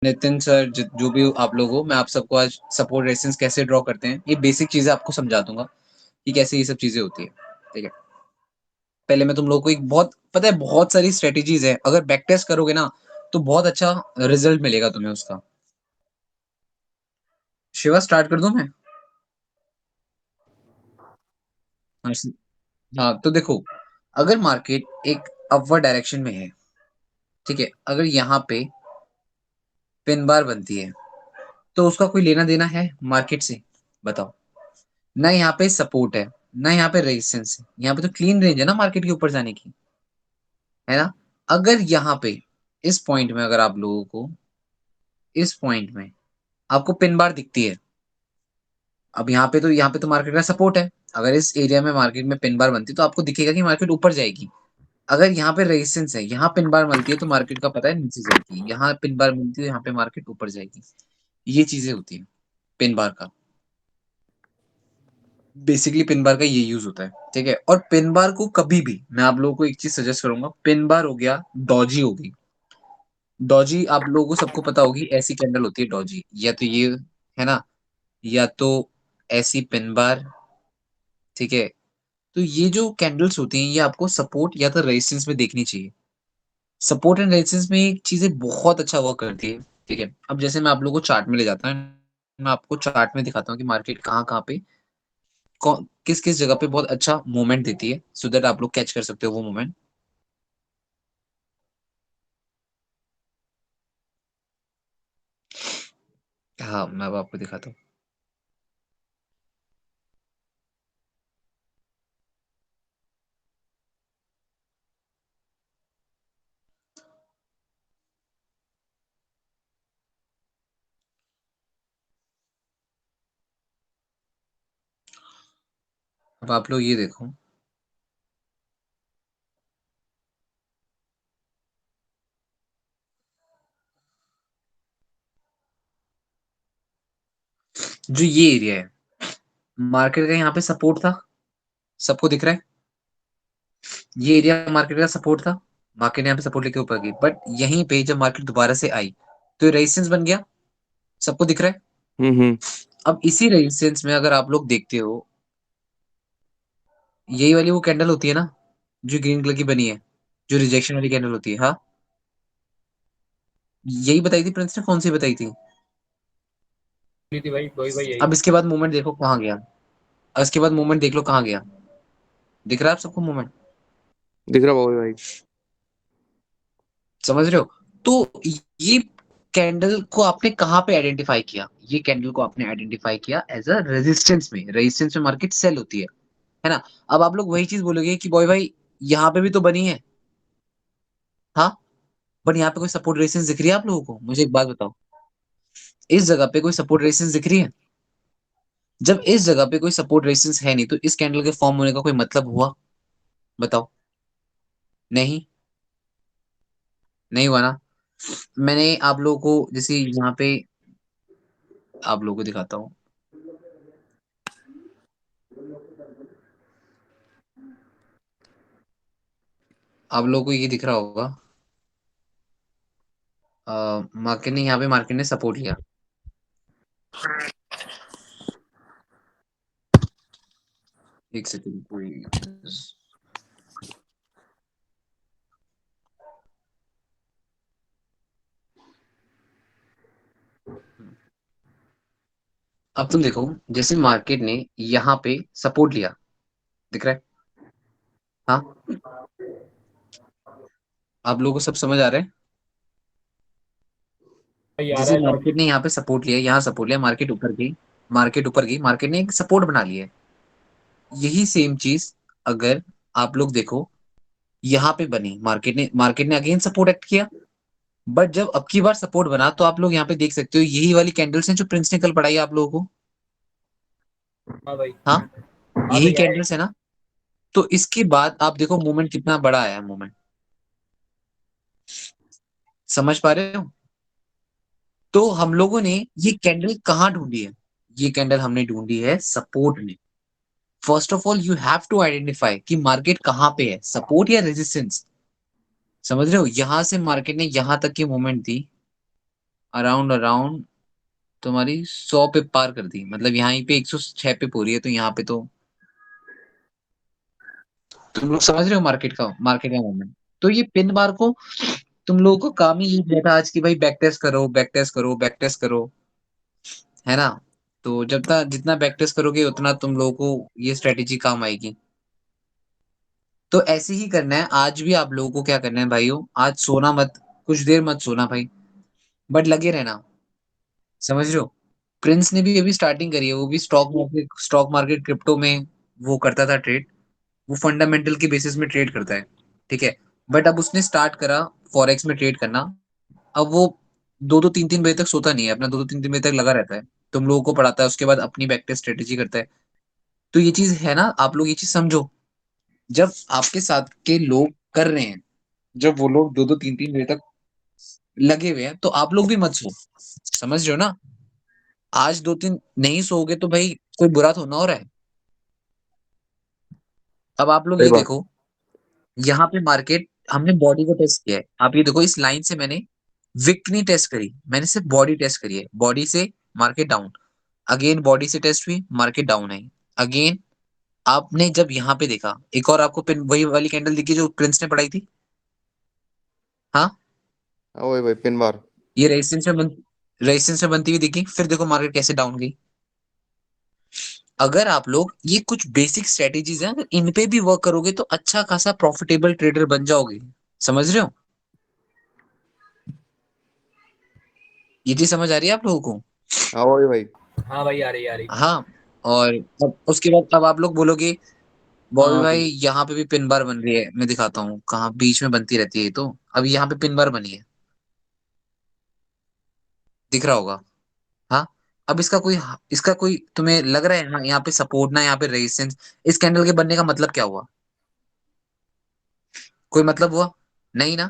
Nitin sir, जो भी आप लोग हो, मैं आप सबको आज सपोर्ट रेजिस्टेंस कैसे ड्रॉ करते हैं, ये बेसिक चीज़ें आपको समझा दूँगा कि कैसे ये सब चीज़ें होती है। ठीक है? पहले मैं तुम लोगों को एक बहुत पता है बहुत सारी स्ट्रैटेजीज़ हैं, अगर बैक टेस्ट करोगे ना, तो बहुत अच्छा रिज़ल्ट मिलेगा तुम्हें उसका। शिवा स्टार्ट कर दूँ मैं? हाँ, हाँ, तो देखो, अगर मार्केट एक अपवर्ड डायरेक्शन में है, ठीक है? अगर यहाँ पे पिन बार बनती है, तो उसका कोई लेना-देना है मार्केट से? बताओ। ना यहाँ पे सपोर्ट है, ना यहाँ पे रेजिस्टेंस है। यहाँ पे तो क्लीन रेंज है ना मार्केट के ऊपर जाने की, है ना? अगर यहाँ पे इस पॉइंट में अगर आप लोगों को इस पॉइंट में आपको पिन बार दिखती है, अब यहाँ पे तो मार्केट का सपोर्ट है। अगर इस एरिया में मार्केट में पिन बार बनती है तो आपको दिखेगा कि मार्केट ऊपर जाएगी। अगर यहाँ पे रेजिस्टेंस है, यहाँ पिन बार मिलती है तो मार्केट का पता है नीचे जाएगी। यहाँ पिन बार मिलती है, यहाँ पे मार्केट ऊपर जाएगी। ये चीजें होती है पिन बार का। बेसिकली पिन बार का ये यूज होता है, ठीक है? और पिन बार को कभी भी मैं आप लोगों को एक चीज सजेस्ट करूंगा, पिन बार हो गया, डॉजी होगी। डॉजी आप लोगों को सबको पता होगी, ऐसी कैंडल होती है डॉजी, या तो ये है ना, या तो ऐसी पिन बार, ठीक है? तो ये जो कैंडल्स होती हैं ये आपको सपोर्ट या तो रेजिस्टेंस में देखनी चाहिए। सपोर्ट एंड रेजिस्टेंस में एक चीजें बहुत अच्छा वर्क करती है, ठीक है? अब जैसे मैं आप लोगों को चार्ट में ले जाता हूँ, मैं आपको चार्ट में दिखाता हूँ कि मार्केट कहाँ कहाँ पे किस किस जगह पे बहुत अच्छा मूवमेंट देती है, सो दैट आप लोग कैच कर सकते हो वो मूवमेंट। हाँ, मैं अब आपको दिखाता हूँ। अब आप लोग ये देखो, जो ये एरिया है, मार्केट का यहाँ पे सपोर्ट था, सबको दिख रहा है? ये एरिया मार्केट का सपोर्ट था, मार्केट ने यहाँ पे सपोर्ट लेके ऊपर गई, बट यहीं पे जब मार्केट दोबारा से आई, तो ये रेजिस्टेंस बन गया, सबको दिख रहा है? हम्म। अब इसी रेजिस्टेंस में अगर आप लोग देखते हो, यही वाली वो कैंडल होती है ना, जो ग्रीन कलर की बनी है, जो रिजेक्शन वाली कैंडल होती है, हाँ? यही बताई थी प्रिंस ने, कौन सी बताई थी? थी भाई, वही भाई यही। अब इसके बाद मूवमेंट देखो कहाँ गया, अब इसके बाद मूवमेंट देख लो कहाँ गया, दिख रहा है आप सबको मूवमेंट? दिख रहा भाई भाई। समझ रहे हो? तो ये कैंडल को आपने कहाँ पे आइडेंटिफाई किया? ये कैंडल को आपने आइडेंटिफाई किया एज अ रेजिस्टेंस में, रेजिस्टेंस में मार्केट सेल होती है ना? अब आप लोग वही चीज बोलोगे कि बॉय भाई यहाँ पे भी तो बनी है, हाँ? बट यहाँ पे कोई सपोर्ट रेजिस्टेंस दिख रही है आप लोगों को? मुझे एक बात बताओ, इस जगह पे कोई सपोर्ट रेजिस्टेंस दिख रही है? जब इस जगह पे कोई सपोर्ट रेजिस्टेंस है नहीं, तो इस कैंडल के फॉर्म होने का कोई मतलब हुआ? बताओ। नहीं, नहीं हुआ ना? मैंने आप लोगों को जैसे यहाँ पे आप लोगों को दिखाता हूँ, आप लोगों को ये दिख रहा होगा, मार्केट ने सपोर्ट लिया। एक सेकंड कोई, अब तुम देखो, जैसे मार्केट ने यहाँ पे सपोर्ट लिया, दिख रहा है? हाँ, आप लोगों को सब समझ आ रहा है? भाई आ रहा जैसे है तो। मार्केट ने यहाँ पे सपोर्ट लिया, यहाँ सपोर्ट लिया, मार्केट ऊपर गई, मार्केट ऊपर गई, मार्केट ने एक सपोर्ट बना लिया है। यही सेम चीज अगर आप लोग देखो, यहाँ पे बनी, मार्केट ने अगेन सपोर्ट एक्ट किया, बट जब अब की बार सपोर्ट बना तो आप लोग यहाँ पे देख सकते हो, यही वाली कैंडल्स हैं जो प्रिंस ने कल पढ़ाई आप लोगों को, हाँ भाई। हाँ? हाँ यही भैया है। कैंडल्स है ना? तो इसके बाद आप देखो मूवमेंट कितना बड़ा आया, मूवमेंट समझ पा रहे हो? तो हम लोगों ने ये कैंडल कहाँ ढूंढी है? ये कैंडल हमने ढूंढी है सपोर्ट में। First of all you have to identify कि मार्केट कहाँ पे है, सपोर्ट या रेजिस्टेंस। समझ रहे हो? यहां से मार्केट ने यहां तक की मूवमेंट दी, अराउंड अराउंड तुम्हारी 100 पे पार कर दी, मतलब यहाँ पे 106 पे हो रही है, तो यहाँ पे तो तुम लोग समझ रहे हो मार्केट का मूवमेंट। तो ये पिन बार को तुम लोगों को काम ही ये दिया था आज की भाई, बैक टेस्ट करो, बैक टेस्ट करो, बैक टेस्ट करो, है ना। तो जब तक जितना बैक टेस्ट करोगे उतना तुम लोगों को ये स्ट्रेटेजी काम आएगी। तो ऐसे ही करना है आज भी आप लोगों को, क्या करना है भाइयों, आज सोना मत, कुछ देर मत सोना भाई, बट लगे रहना, समझ रहे हो। प्रिंस ने भी अभी स्टार्टिंग करी है, वो भी स्टॉक मार्केट क्रिप्टो में वो करता था ट्रेड, वो फंडामेंटल के बेसिस में ट्रेड करता है, ठीक है। बट अब उसने स्टार्ट करा फॉरेक्स में ट्रेड करना। अब वो दो दो तीन तीन बजे तक सोता नहीं है, अपना दो दो तीन तीन बजे तक लगा रहता है, तुम लोगों को पढ़ाता है, उसके बाद अपनी बैकटेस्ट स्ट्रेटेजी करता है। तो ये चीज है ना, आप लोग ये चीज समझो। जब आपके साथ के लोग कर रहे हैं, जब वो लोग दो दो तीन तीन बजे तक लगे हुए हैं, तो आप लोग भी मत सो, समझ रहे हो ना। आज दो तीन नहीं सोओगे तो भाई कोई बुरा तो ना हो रहा है। अब आप लोग सही ये बात। देखो, यहाँ पे मार्केट, हमने बॉडी को टेस्ट किया है, आप ये देखो इस लाइन से मैंने विक नहीं टेस्ट करी, मैंने सिर्फ बॉडी टेस्ट करी है, बॉडी से मार्केट डाउन, अगेन बॉडी से टेस्ट हुई, मार्केट डाउन है, अगेन। आपने जब यहाँ पे देखा, एक और आपको पिन वही वाली कैंडल दिखी जो प्रिंस ने पढ़ाई थी, हाँ, हाँ वही भाई पिन बार। ये रेजिस्टेंस में बनती हुई दिखी, फिर देखो मार्केट कैसे डाउन गई। अगर आप लोग ये कुछ बेसिक स्ट्रेटेजीज हैं, अगर इन पे भी वर्क करोगे तो अच्छा खासा प्रॉफिटेबल ट्रेडर बन जाओगे, समझ रहे हो। ये चीज समझ आ रही है आप लोगों को। हाँ वही भाई। हाँ भाई, आ रही आ रही। हाँ। और अब उसके बाद अब आप लोग बोलोगे बॉबी हाँ भाई भाई। यहाँ पे भी पिन बार बन रही है, मैं दिखाता हूँ कहाँ बीच में बनती रहती है ये तो। अब यहाँ पे पिन बार बनी है, दिख रहा होगा। हाँ। अब इसका कोई तुम्हें लग रहा है हाँ यहाँ पे सपोर्ट ना यहाँ पे रेजिस्टेंस, इस कैंडल के बनने का मतलब क्या हुआ, कोई मतलब हुआ नहीं ना।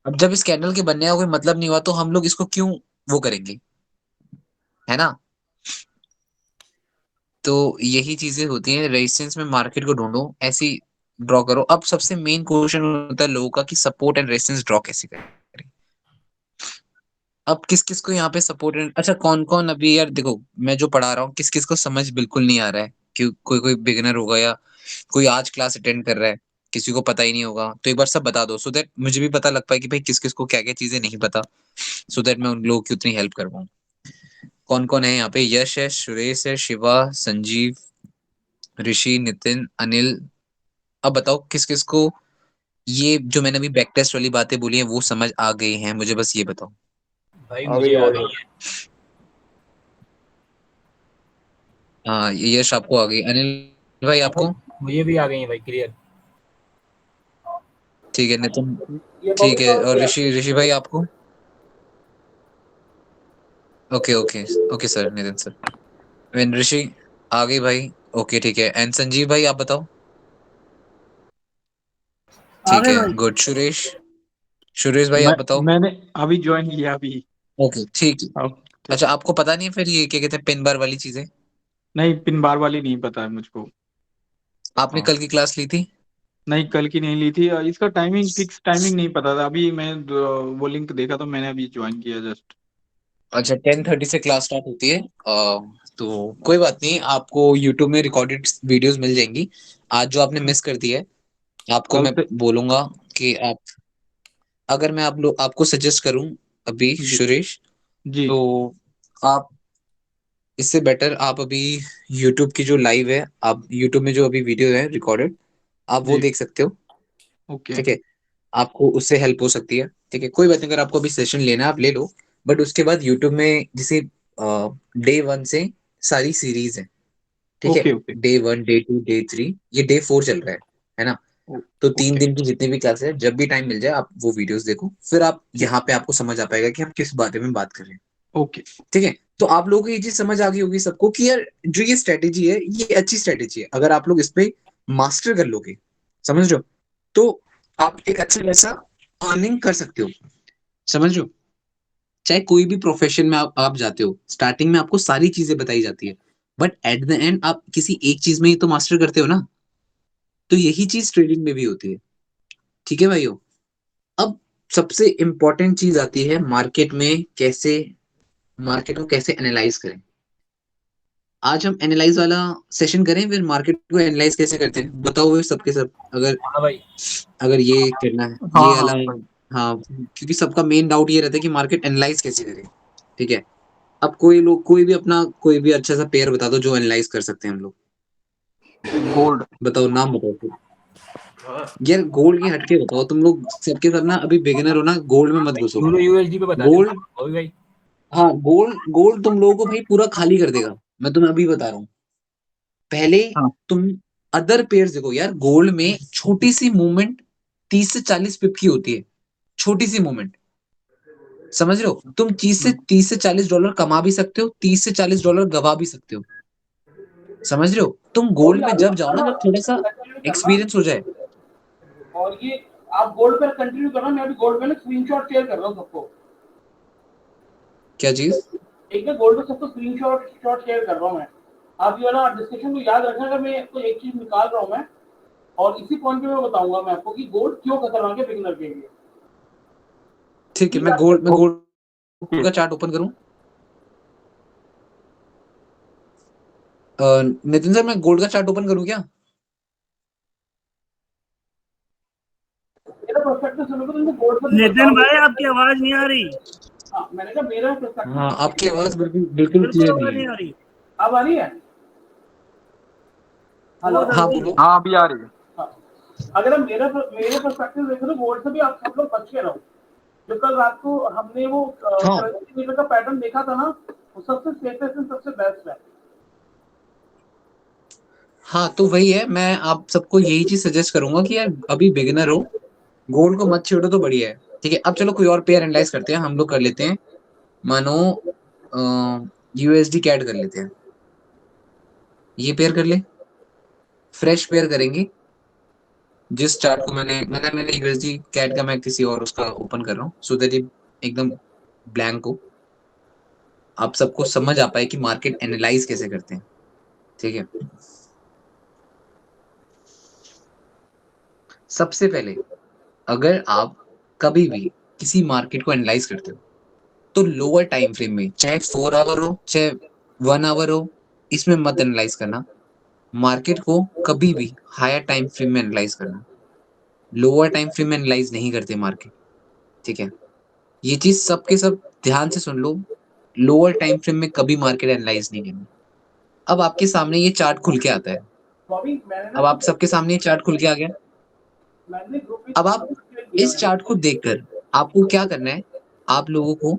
अब जब इस कैंडल के बनने का कोई मतलब नहीं हुआ तो हम लोग इसको क्यों वो करेंगे, है ना। तो यही चीजें होती हैं, रेजिस्टेंस में मार्केट को ढूंढो, ऐसी ड्रॉ करो। अब सबसे मेन क्वेश्चन होता है लोगों का कि सपोर्ट एंड रेजिस्टेंस ड्रॉ कैसे करें। अब किस किस को यहाँ पे सपोर्ट एंड, अच्छा कौन कौन अभी यार देखो, मैं जो पढ़ा रहा हूँ किस किस को समझ बिल्कुल नहीं आ रहा है, कि कोई कोई बिगिनर होगा या कोई आज क्लास अटेंड कर रहा है, किसी को पता ही नहीं होगा, तो एक बार सब बता दो, सो दैट मुझे भी पता लग पाए कि भाई किस किस को क्या क्या चीजें नहीं पता, सो दैट मैं उन लोगों की उतनी हेल्प कर पाऊँ। कौन कौन है यहाँ पे, यश है, सुरेश है, शिवा, संजीव, ऋषि, नितिन, अनिल। अब बताओ किस किस को ये जो मैंने अभी बैक टेस्ट वाली बातें बोली हैं वो समझ आ गई हैं, मुझे बस ये बताओ। भाई आ गई मुझे है आ भाई। गई है। हाँ ये यश आपको आ गई, अनिल भाई हाँ भाई, आपको। मुझे भी आ गई है भाई, क्लियर। ठीक है नितिन। ये ठीक बबली है, कौन सी और है? ऋषि ऋषि भाई आपको। Okay okay. Okay sir, Nitin sir, वेन ऋषि आ गई भाई। ओके ठीक है, एंड संजीव भाई आप बताओ। आ ठीक गए है भाई। गुड। सुरेश, सुरेश भाई मैं आप बताओ। मैंने अभी ज्वाइन किया अभी। ओके ठीक है। अब ठीक। अच्छा आपको पता नहीं है फिर ये क्या कहते हैं पिन बार वाली चीजें, नहीं, पिन बार वाली नहीं पता है मुझको। आपने हाँ। कल की क्लास ली थी। नहीं, कल की नहीं ली थी। इसका टाइमिंग, फिक्स टाइमिंग नहीं पता था। अभी मैं वो लिंक देखा तो मैंने अभी ज्वाइन किया जस्ट। अच्छा 10:30 से क्लास स्टार्ट होती है, तो कोई बात नहीं, आपको यूट्यूब में रिकॉर्डेड वीडियोस मिल जाएंगी। आज जो आपने मिस कर दिया है आपको कल मैं से। बोलूंगा कि आप, अगर मैं आप लोग आपको सजेस्ट करूं अभी जी। सुरेश, जी। तो आप इससे बेटर आप अभी यूट्यूब की जो लाइव है, आप यूट्यूब में जो अभी वीडियो है रिकॉर्डेड, आप वो जी। देख सकते हो, ओके। ठीक है। आपको उससे हेल्प हो सकती है, ठीक है, कोई बात नहीं, अगर आपको अभी सेशन लेना है आप ले लो। बट उसके बाद यूट्यूब में जैसे डे 1 से सारी सीरीज है, ठीक है। Okay. Okay. Day 1, day 2, day 3, ये डे 4 चल रहा है ना। ओ- तो तीन ओके। दिन की जितनी भी क्लास है, जब भी टाइम मिल जाए आप वो वीडियोस देखो, फिर आप ठीक। यहाँ पे आपको समझ आ पाएगा कि हम किस बारे में बात कर रहे हैं, ओके। ठीक है। तो आप लोगों को ये चीज समझ आ गई होगी सबको कि यार जो ये स्ट्रेटेजी है ये अच्छी स्ट्रेटेजी है, अगर आप लोग इस पे मास्टर कर लोगे, समझ रहे हो, तो आप एक अच्छा पैसा अर्निंग कर सकते हो, समझ रहे हो। चाहे कोई भी प्रोफेशन में आप जाते हो, स्टार्टिंग में आपको सारी चीजें बताई जाती है, बट एट द एंड आप किसी एक चीज में ही तो मास्टर करते हो ना। तो यही चीज ट्रेडिंग में भी होती है, ठीक है भाइयों। अब सबसे इम्पोर्टेंट चीज आती है मार्केट को कैसे एनालाइज करें। आज हम एनालाइज वाला सेशन करें, फिर मार्केट को एनालाइज कैसे करते हैं बताओ फिर सबके सब। अगर हाँ भाई। अगर ये करना है हाँ ये हाँ वाला। भाई। हाँ, क्योंकि सबका मेन डाउट ये रहता है कि मार्केट एनालाइज कैसे करें। ठीक है, अब कोई लोग कोई भी अच्छा सा पेयर बता दो जो एनालाइज कर सकते हैं हम लोग। गोल्ड। बताओ, नाम बताओ फिर। यार गोल्ड की हटके बताओ, तुम लोग सबके सब ना अभी बिगिनर हो ना, गोल्ड में मत भाई घुसो। यूरो यूएसडी पे बता देना गोल्ड, अभी भाई। हाँ गोल्ड गोल्ड तुम लोगों को भाई पूरा खाली कर देगा। मैं तुम्हें अभी बता रहा हूँ। पहले हाँ तुम अदर पेयर्स देखो यार, गोल्ड में छोटी सी मूवमेंट 30 से 40 पिप की होती है। छोटी सी मूवमेंट, समझ रहे हो? तुम $30 से $40 कमा भी सकते हो, $30 से $40 गवा भी सकते हो। समझ रहे हो? तुम गोल्ड में जब जाओ ना, जब थोड़ा सा कंटिन्यू करना। एक्सपीरियंस हो जाए। और ये आप गोल्ड पे कंटिन्यू करना, मैं अभी गोल्ड पे ना स्क्रीनशॉट शेयर कर रहा हूँ सबको। क्या चीज? एक ना गोल्ड पे सबको स्क्रीनशॉट शॉट शेयर कर रहा हूँ मैं। आप ये वाला डिस्कशन को याद रखना, अगर मैं कोई एक चीज निकाल रहा हूँ मैं, और इसी पॉइंट पे मैं बताऊंगा मैं आपको कि गोल्ड क्यों खतरनाक है बिगिनर के लिए। ठीक है, ठीक है। मैं गोल्ड ओके। का चार्ट ओपन करूं? नितिन सर, मैं गोल्ड का चार्ट ओपन करूं क्या? मेरा पर्सपेक्टिव सुनोगे तो मैं गोल्ड पे नितिन भाई आपकी आवाज नहीं आ रही। हाँ, मैंने कहा मेरा पर्सपेक्टिव हाँ, सुनोगे। आपकी आवाज बिल्कुल बिल्कुल बिल्कुल क्लियर आवाज नहीं नहीं है। आ रही। अब आ रही है? हेलो। बहुत हाँ हल्की। बोलो। हाँ अभी आ रही है। हाँ। अगर हम मेरे पर्सपेक्टिव देखें तो गोल्ड से भी आप सब लोग बच के रहो। जो कल रात को हमने वो हाँ करेंसी मीटर का पैटर्न देखा था ना, वो सबसे सेफेस्ट एंड सबसे बेस्ट है। हाँ, तो वही है, मैं आप सबको यही चीज सजेस्ट करूंगा कि यार अभी बिगिनर हो, गोल्ड को मत छेड़ो तो बढ़िया है। ठीक है, अब चलो कोई और पेयर एनालाइज करते हैं, हम लोग कर लेते हैं। मानो यूएसडी कैड कर लेते हैं। ये पेयर कर ले, फ्रेश पेयर करेंगे। जिस चार्ट को मैंने यूएसडी कैड का मैं किसी और उसका ओपन कर रहा हूँ, सो दैट ये एकदम ब्लैंक हो, आप सबको समझ आ पाए कि मार्केट एनालाइज कैसे करते हैं। ठीक है, सबसे पहले अगर आप कभी भी किसी मार्केट को एनालाइज करते हो, तो लोअर टाइम फ्रेम में, चाहे 4 आवर हो चाहे 1 आवर हो, इसमें मत एनालाइज करना। मार्केट को कभी भी हायर टाइम फ्रेम में एनालाइज करना। लोअर टाइम फ्रेम में एनालाइज नहीं करते मार्केट। ठीक है, ये चीज सबके सब ध्यान से सुन लो। लोअर टाइम फ्रेम में कभी मार्केट एनालाइज नहीं करना। अब आपके सामने ये चार्ट खुल के आता है। बॉबी मैंने ना अब आप सबके सामने ये चार्ट खुल के आ गया। मैंने ग्रुप में अब आप शेयर किया इस चार्ट को देखकर आपको क्या करना है, आप लोगों को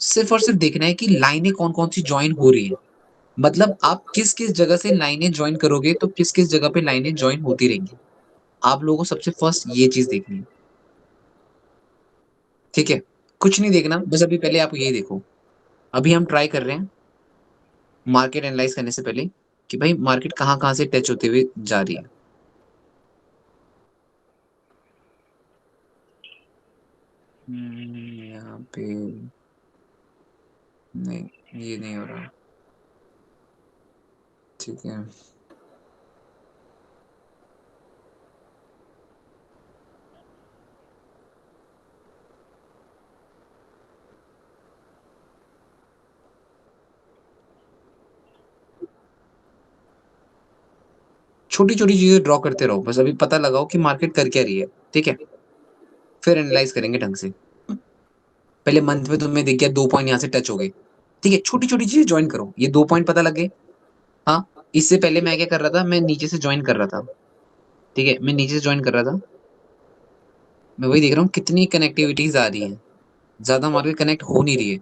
सिर्फ और सिर्फ देखना है कि लाइनें कौन कौन सी ज्वाइन हो रही है। मतलब आप किस किस जगह से लाइनें ज्वाइन करोगे तो किस किस जगह पे लाइनें ज्वाइन होती रहेंगी। आप लोगों को सबसे फर्स्ट ये चीज देखनी है। ठीक है, कुछ नहीं देखना, बस अभी पहले आप ये देखो। अभी हम ट्राई कर रहे हैं मार्केट एनालाइज करने से पहले कि भाई मार्केट कहाँ कहाँ से टच होते हुए जा रही है। यहाँ पे नहीं, ये नहीं हो रहा। ठीक है, छोटी छोटी चीजें ड्रॉ करते रहो, बस अभी पता लगाओ कि मार्केट कर क्या रही है। ठीक है, फिर एनालाइज करेंगे ढंग से। पहले मंथ में तुम्हें दिख गया 2 पॉइंट यहाँ से टच हो गए। ठीक है, छोटी छोटी चीजें ज्वाइन करो, ये 2 पॉइंट पता लग गए। हाँ, इससे पहले मैं क्या कर रहा था, मैं नीचे से ज्वाइन कर रहा था। ठीक है, मैं नीचे से ज्वाइन कर रहा था। मैं वही देख रहा हूँ कितनी कनेक्टिविटीज आ रही है, ज्यादा मार्केट कनेक्ट हो नहीं रही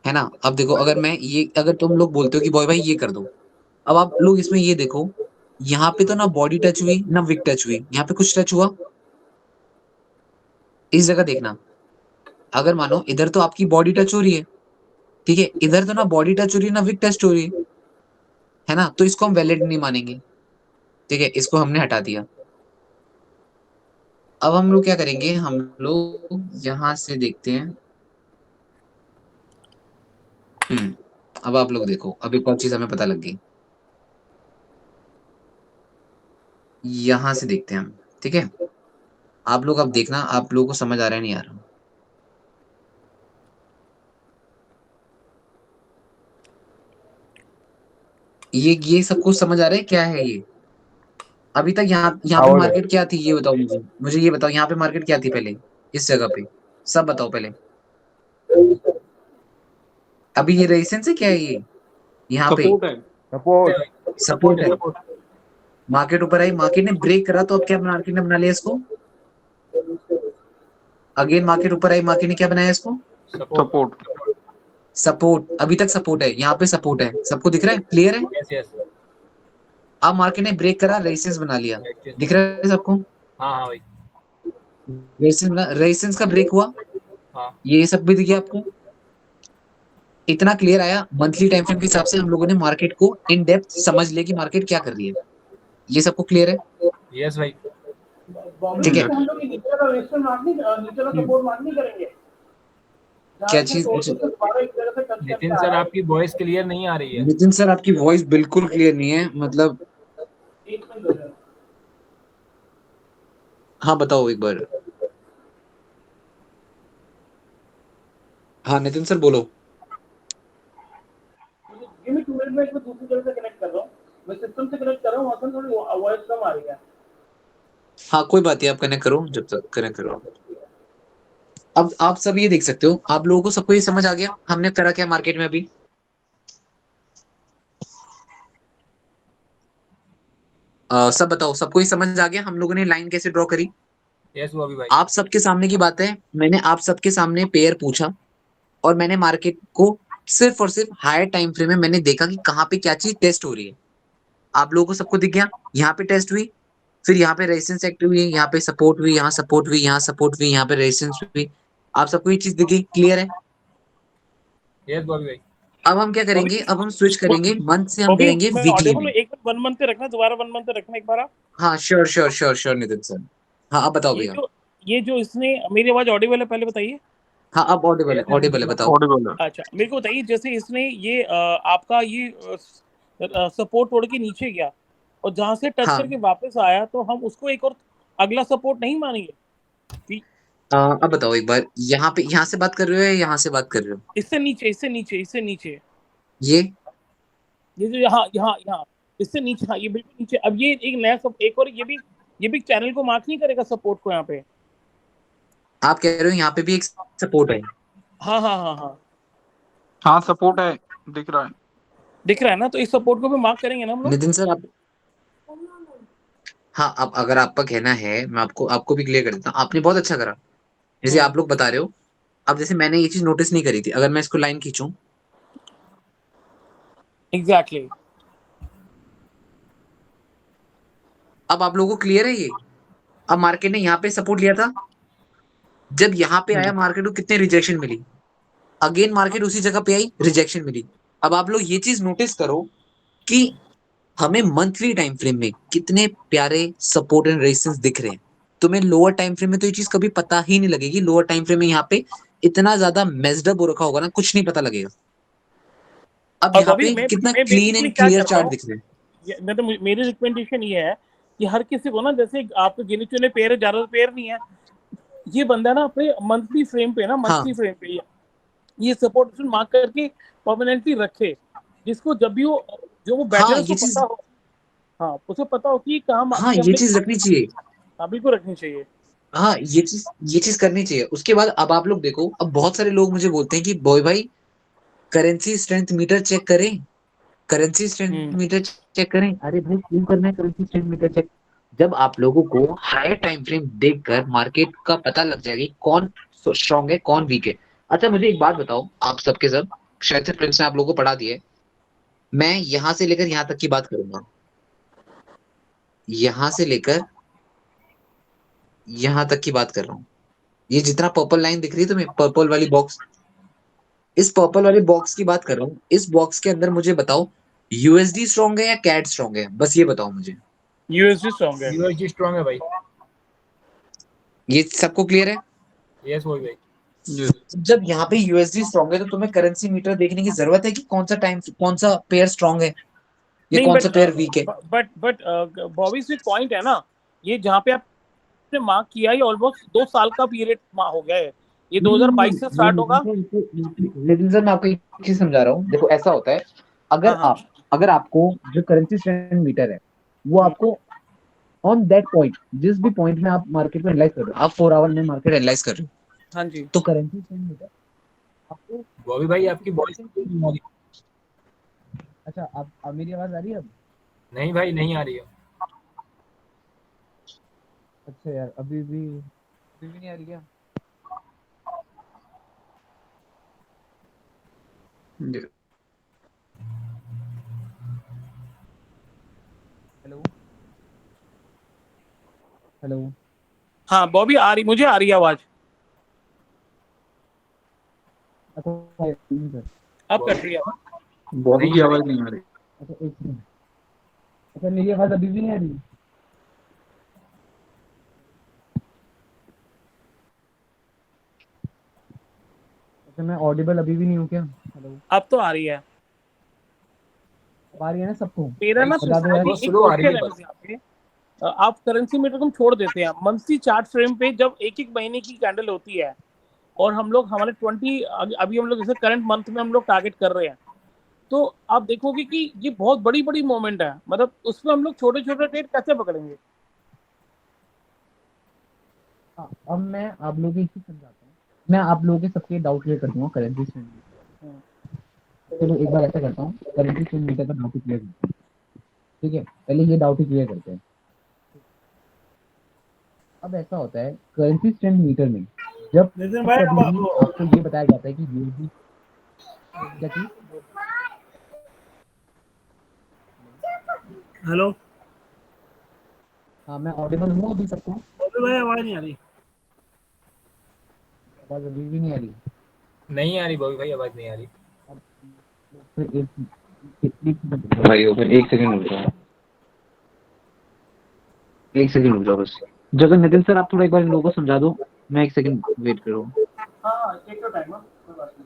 है ना? अब देखो, अगर तुम लोग बोलते हो कि बॉय भाई ये कर दो, अब आप लोग इसमें ये देखो, यहाँ पे तो ना बॉडी टच हुई ना विक टच हुई, यहाँ पे कुछ टच हुआ? इस जगह देखना। अगर मानो इधर तो आपकी बॉडी टच हो रही है, ठीक है, इधर तो ना बॉडी टच हो रही है ना विक टच हो रही है ना, तो इसको हम वैलिड नहीं मानेंगे। ठीक है, इसको हमने हटा दिया। अब हम लोग क्या करेंगे, हम लोग यहां से देखते हैं। हम्म, अब आप लोग देखो, अब एक और चीज हमें पता लग गई। यहां से देखते हैं हम। ठीक है, आप लोग अब देखना, आप लोगों को समझ आ रहा है नहीं आ रहा? ये सब कुछ समझ आ रहा है क्या है ये? अभी तक यहाँ यहाँ हाँ पे वही भाई। मार्केट क्या थी ये बताओ मुझे ये बताओ यहाँ पे मार्केट क्या थी पहले, इस जगह पे सब बताओ पहले। अभी ये रेजिस्टेंस है क्या है ये यहाँ पे? सपोर्ट है। सपोर्ट। सपोर्ट सपोर्ट है, है। सपोर्ट। मार्केट ऊपर आई, मार्केट ने ब्रेक करा तो अब क्या मार्केट ने बना लिया इसको? अगेन मार्केट ऊपर आई, मार्केट ने क्या बनाया इसको? सपोर्ट। सपोर्ट। सपोर्ट। अभी तक सपोर्ट है, यहाँ पे सपोर्ट है, सबको दिख रहा है, क्लियर है? Yes yes. अब मार्केट ने ब्रेक करा, रेजिस्टेंस बना लिया, दिख रहा है सबको? हाँ हाँ भाई। रेजिस्टेंस का ब्रेक हुआ, हाँ ये सब भी दिख गया आपको? इतना क्लियर आया? मंथली टाइम फ्रेम के हिसाब से हम लोगों ने मार्केट को इन डेप्थ समझ लिया कि मार्केट क्या कर रही है। ये सबको क्लियर है? यस भाई। बॉम्बे ठीक है। में हम लोग नीचे वाला रेजिस्टेंस मार्क नहीं, नीचे वाला सपोर्ट मार्क नहीं करेंगे। क्या चीज? नितिन सर आपकी वॉइस क्लियर नहीं आ रही है। नितिन सर आपकी वॉइस बिल्कुल क्लियर नहीं है, मतलब एक मिनट। हाँ बताओ एक बार। हाँ नितिन सर बोलो। गिव मी 2 मिनट में इसको दूसरी जगह से कनेक्ट कर रहा हूँ। मैं सिस्टम से कनेक्ट कर रहा हूँ, वहाँ से थोड़ी वॉइस कम आ रही है। हाँ कोई बात नहीं, आप कनेक्ट करो, जब तक कनेक्ट करो। अब आप सब ये देख सकते हो, आप लोगों को सबको ये समझ आ गया हमने करा क्या मार्केट में अभी? सब बताओ, सबको ये समझ आ गया हम लोगों ने लाइन कैसे ड्रॉ करी? यस वो अभी भाई। आप सबके सामने की बात है, मैंने आप सबके सामने पेयर पूछा और मैंने मार्केट को सिर्फ और सिर्फ हायर टाइम फ्रेम में मैंने देखा कि कहाँ पे क्या चीज टेस्ट हो रही है। आप लोगों को सबको दिख गया, यहाँ पे टेस्ट हुई, फिर यहाँ पे रेजिस्टेंस एक्टिव हुई, यहाँ पे सपोर्ट हुई, यहाँ सपोर्ट हुई, यहाँ सपोर्ट हुई, यहाँ पे रेजिस्टेंस हुई। आप सबको ये चीज दिखी, क्लियर है? यस वो अभी भाई। अब हम क्या करेंगे, अब हम स्विच करेंगे मंथ से, हम बॉबी जाएंगे मैं वीकली ऑडिबल में। हूँ, एक मिनट 1 मंथ पे रखना, दोबारा 1 मंथ पे रखना एक बार आप। हाँ sure sure sure sure Nitin sir. हाँ अब बताओ भैया। ये जो इसने, मेरी आवाज ऑडिबल है पहले बताइए। हाँ अब ऑडिबल है बताओ। ऑडिबल है। अच्छा मेरे को बताइए, जैसे इसने ये आपका ये सपोर्ट तोड़ के नीचे गया और जहां से टच हाँ करके वापस आया, तो हम उसको एक और अगला सपोर्ट नहीं मानेंगे? अब बताओ एक बार, यहाँ पे यहाँ से बात कर रहे हो या यहाँ से बात कर रहे हो? इससे नीचे, इससे नीचे, इससे नीचे, ये जो यहाँ यहाँ यहाँ इससे नीचे, हाँ ये बिल्कुल नीचे। अब ये एक नया एक और ये भी चैनल को मार्क नहीं करेगा सपोर्ट को यहाँ पे? आप कह रहे हो यहाँ पे भी एक सपोर्ट है? हाँ हाँ हाँ हाँ हाँ सपोर्ट है, दिख रहा है। दिख रहा है ना, तो इस सपोर्ट को भी मार्क करेंगे ना हम लोग? नितिन सर आप, हाँ अब अगर आपका कहना है, मैं आपको आपको भी क्लियर कर देता हूँ। आपने बहुत अच्छा करा, जैसे आप लोग बता रहे हो। अब जैसे मैंने ये चीज नोटिस नहीं करी थी, अगर मैं इसको लाइन खींचूं, एग्जैक्टली। अब आप लोगों को क्लियर है ये? अब मार्केट ने यहाँ पे सपोर्ट लिया था, जब यहाँ पे आया मार्केट को कितने रिजेक्शन मिली, अगेन मार्केट उसी जगह पे आई, रिजेक्शन मिली। अब आप लोग ये चीज नोटिस करो कि हमें मंथली टाइम फ्रेम में कितने प्यारे सपोर्ट एंड रेजिस्टेंस दिख रहे हैं। तुम्हें लोअर टाइम फ्रेम में तो ये चीज कभी पता ही नहीं लगेगी। लोअर टाइम फ्रेम में यहाँ पे इतना ज्यादा मेस्ड अप हो रखा होगा ना, कुछ नहीं पता लगेगा। अब और यहाँ अभी पे कितना मैं क्लीन बेसिकली एंड क्या क्लियर कर रहा चार्ट हूँ, दिख रहे हैं। मैं तो मेरी रिकमेंडेशन ये है कि हर किसी को ना, जैसे आपके गिने चुने पेयर है, ज्यादा पेयर नहीं है, ये बंदा ना अपने मंथली फ्रेम पे ना, मंथली फ्रेम पे ये सपोर्ट मार्क करके परमानेंटली रखे, जिसको जब भी वो जो वो बैठे हाँ उसको ये चीज, पता हो। हाँ उसे पता हो कि कहाँ हाँ ये चीज रखनी चाहिए। हाँ बिल्कुल रखनी चाहिए। हाँ ये चीज करनी चाहिए। उसके बाद अब आप लोग देखो, अब बहुत सारे लोग मुझे बोलते हैं कि बॉय भाई करेंसी स्ट्रेंथ मीटर चेक करें, करेंसी स्ट्रेंथ मीटर चेक करें। अरे भाई क्यों करना है करेंसी स्ट्रेंथ मीटर चेक? जब आप लोगों को हायर टाइम फ्रेम देखकर मार्केट का पता लग जाएगा कि कौन स्ट्रांग है कौन वीक है। अच्छा मुझे एक बात बताओ, आप सबके सब शायद से प्रिंस ने आप लोगों को पढ़ा दिया है, मैं यहां से लेकर यहां तक की बात करूंगा, यहां से लेकर यहां तक की बात कर रहा हूँ। ये जितना पर्पल लाइन दिख रही है तुम्हें, पर्पल वाली बॉक्स, इस पर्पल वाले बॉक्स की बात कर रहा हूँ। इस बॉक्स के अंदर मुझे बताओ यूएसडी स्ट्रांग है या कैड स्ट्रांग है, बस ये बताओ मुझे। यूएसडी स्ट्रांग है। यूएसडी स्ट्रांग है भाई। ये सबको क्लियर है? यस वो भाई। जब यहाँ पे यूएसडी स्ट्रांग है तो तुम्हें करेंसी मीटर देखने की जरूरत है कि कौन सा पेयर स्ट्रांग है या नहीं कौन सा पेयर वीक है। बट बॉबी स्विच पॉइंट है ना, ये जहाँ पे आप आपने मार्क किया ये ऑलमोस्ट 2 साल का पीरियड हो गया है। ये 2022 से स्टार्ट होगा। लेकिन सर मैं आपको एक चीज समझा रहा हूँ। देखो ऐसा होता है, अगर हाँ, अगर आपको जो करेंसी स्ट्रेंथ मीटर है वो आपको ऑन दैट पॉइंट, जिस भी पॉइंट में आप मार्केट में एनालाइज कर रहे हो, आप 4 आवर में मार्केट एनालाइज कर रहे हो, हाँ जी। तो करेंसी स्ट्रेंथ मीटर आपको। बॉबी भाई आपकी वॉइस नहीं आ रही। अच्छा, अब मेरी आवाज आ रही है अब? नहीं भाई नहीं आ रही है। अच्छा यार, अभी भी नहीं आ रही क्या? Hello hello. हाँ बॉबी आ रही, मुझे आ रही है आवाज। अच्छा सर। अब कट रही है आवाज। बॉबी नहीं की आ आवाज रही। नहीं आ रही। अच्छा एक सेकंड। अच्छा मेरी आवाज अभी भी नहीं आ रही? अच्छा मैं ऑडिबल अभी भी नहीं हूँ क्या? हेलो, अब तो आ रही है। अब आ रही है ना सबको? मेरा भाई ना बता दो यार। बॉबी बहुत एक स्लो आ रही क्वेश्चन है है बस। बस यहाँ पे। आप करेंसी मीटर को हम छोड़ देते हैं, मंथली चार्ट फ्रेम पे जब एक एक महीने की कैंडल होती है और हम लोग हमारे 20 अभी हम लोग जैसे करंट मंथ में हम लोग टारगेट कर रहे हैं, तो आप देखोगे कि ये बहुत बड़ी बड़ी मोमेंट है, मतलब उसमें हम लोग छोटे छोटे ट्रेड कैसे पकड़ेंगे। हाँ, अब मैं आप लोगों की चीज समझाता हूँ। मैं आप लोगों के सबके डाउट क्लियर कर दूंगा करेंसी स्ट्रेंथ मीटर। चलो एक बार ऐसा करता हूँ, करेंसी स्ट्रेंथ मीटर का डाउट क्लियर करते हैं। ठीक है, पहले ये डाउट क्लियर करते हैं। अब ऐसा होता है करेंसी स्ट्रेंथ मीटर में, जब नितिन भाई कभी भी आपको ये बताया जाता है कि यूएसडी क्या चीज। हेलो हाँ मैं ऑडिबल हूँ अभी सबको? बॉबी भाई आवाज नहीं आ रही। आवाज अभी भी नहीं आ रही? नहीं आ रही बॉबी भाई आवाज नहीं आ रही। अब फिर भाई ओपन एक सेकंड रुक जाओ, एक सेकंड रुक जाओ बस। जगन नितिन सर, आप थोड़ा एक बार इन लोगों को समझा दो, मैं एक सेकंड वेट करो। हाँ टेक योर टाइम, कोई बात नहीं।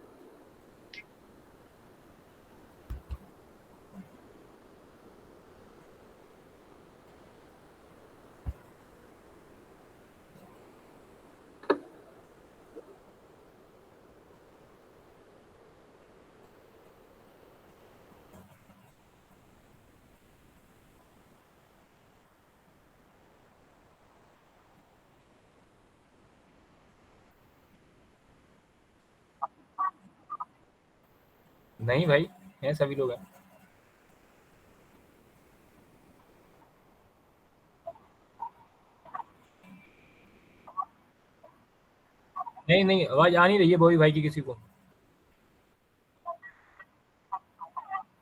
नहीं भाई हैं सभी लोग हैं। नहीं नहीं आवाज आ नहीं रही है बॉबी भाई की किसी को।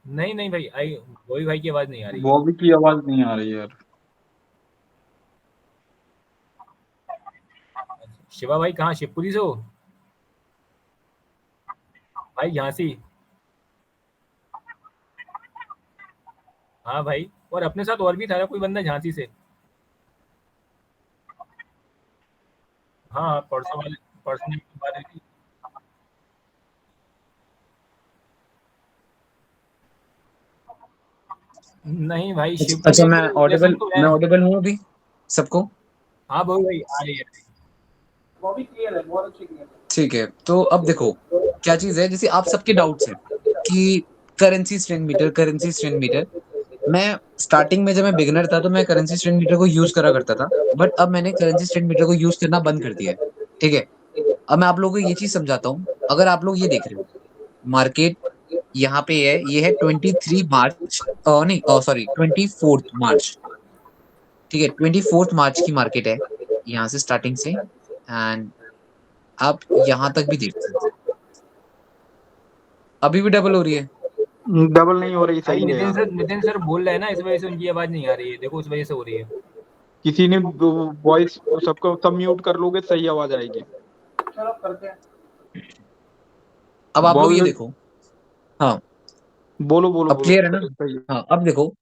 नहीं नहीं भाई आई बॉबी भाई की आवाज नहीं आ रही है। बॉबी की आवाज नहीं आ रही यार। शिवा भाई कहाँ शिवपुरी से हो? भाई झांसी। हाँ भाई और अपने साथ और भी था कोई बंदा झांसी से। हाँ परसों ने बात हुई थी। नहीं भाई अच्छा शिवपुरी मैं के ऑडिबल लोकेशन तो है। हूँ अभी सबको? हाँ बॉबी भाई आ रही है। बॉबी क्लियर है, बहुत अच्छी क्लियर है। ठीक है, तो अब देखो क्या चीज है, जैसे आप सबके डाउट्स हैं कि करेंसी स्ट्रेंथ मीटर। मैं स्टार्टिंग में जब मैं बिगिनर था तो मैं करेंसी स्ट्रेंथ मीटर को यूज करा करता था, बट अब मैंने करेंसी स्ट्रेंथ मीटर को यूज करना बंद कर दिया है। ठीक है, अब मैं आप लोगों को ये चीज समझाता हूँ। अगर आप लोग ये देख रहे हो, मार्केट यहाँ पे है, ये है 23 मार्च, नहीं सॉरी 24 मार्च। ठीक है, 24 मार्च की मार्केट है, यहाँ से स्टार्टिंग से एंड आप यहाँ तक भी देख सकते हैं। अभी भी डबल हो रही है? डबल नहीं हो रही, भाई सही है यार। नितिन सर बोल रहे हैं ना इस वजह से उनकी आवाज नहीं आ रही है, देखो उस वजह से हो रही है। किसी ने वॉइस सबको सब म्यूट कर लोगे, सही आवाज आएगी। चलो करते हैं। अब आप लोग बॉबी ये भाई देखो। हाँ, बोलो बोलो अब बोलो, क्लियर है ना? सही है। हाँ अब देखो,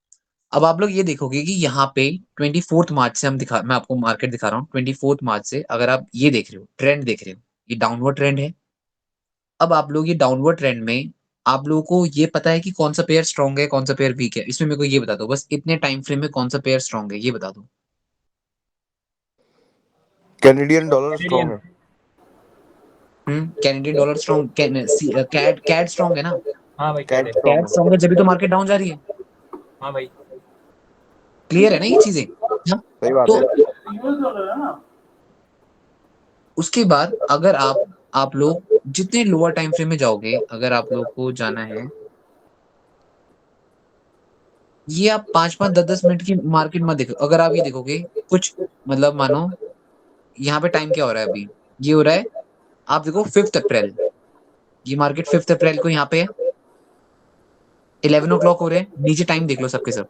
अब आप लोग ये देखोगे कि यहाँ पे 24 मार्च से मैं आपको मार्केट दिखा रहा हूँ। 24 मार्च से अगर आप ये देख रहे हो, ट्रेंड देख रहे हो, ये डाउनवर्ड ट्रेंड है। अब आप लोग ये डाउनवर्ड ट्रेंड में आप लोगों को ये पता है कि कौन सा पेयर स्ट्रांग है, कौन सा पेयर वीक है? इसमें मेरे को ये बता दो बस, इतने टाइम फ्रेम में कौन सा पेयर स्ट्रांग है ये बता दो। कैनेडियन डॉलर स्ट्रॉन्ग है। Canadian dollar strong, CAD strong है ना, हाँ भाई कैट कैट है। स्ट्रॉन्ग कैड है। स्ट्रॉन्ग है, जब भी तो मार्केट डाउन जा रही है। हाँ भाई क्लियर है ना ये चीजें? हाँ? सही बात तो है। यूएस डॉलर है ना। उसके बाद अगर आप लोग जितने लोअर टाइम फ्रेम में जाओगे, अगर आप लोग को जाना है, ये आप 5-5 10-10 मिनट की मार्केट मत देखो। अगर आप ये देखोगे कुछ, मतलब मानो यहाँ पे टाइम क्या हो रहा है अभी, ये हो रहा है, आप देखो 5 अप्रैल, ये मार्केट 5 अप्रैल को यहाँ पे है, 11 o'clock हो रहे हैं। नीचे टाइम देख लो सबके सब।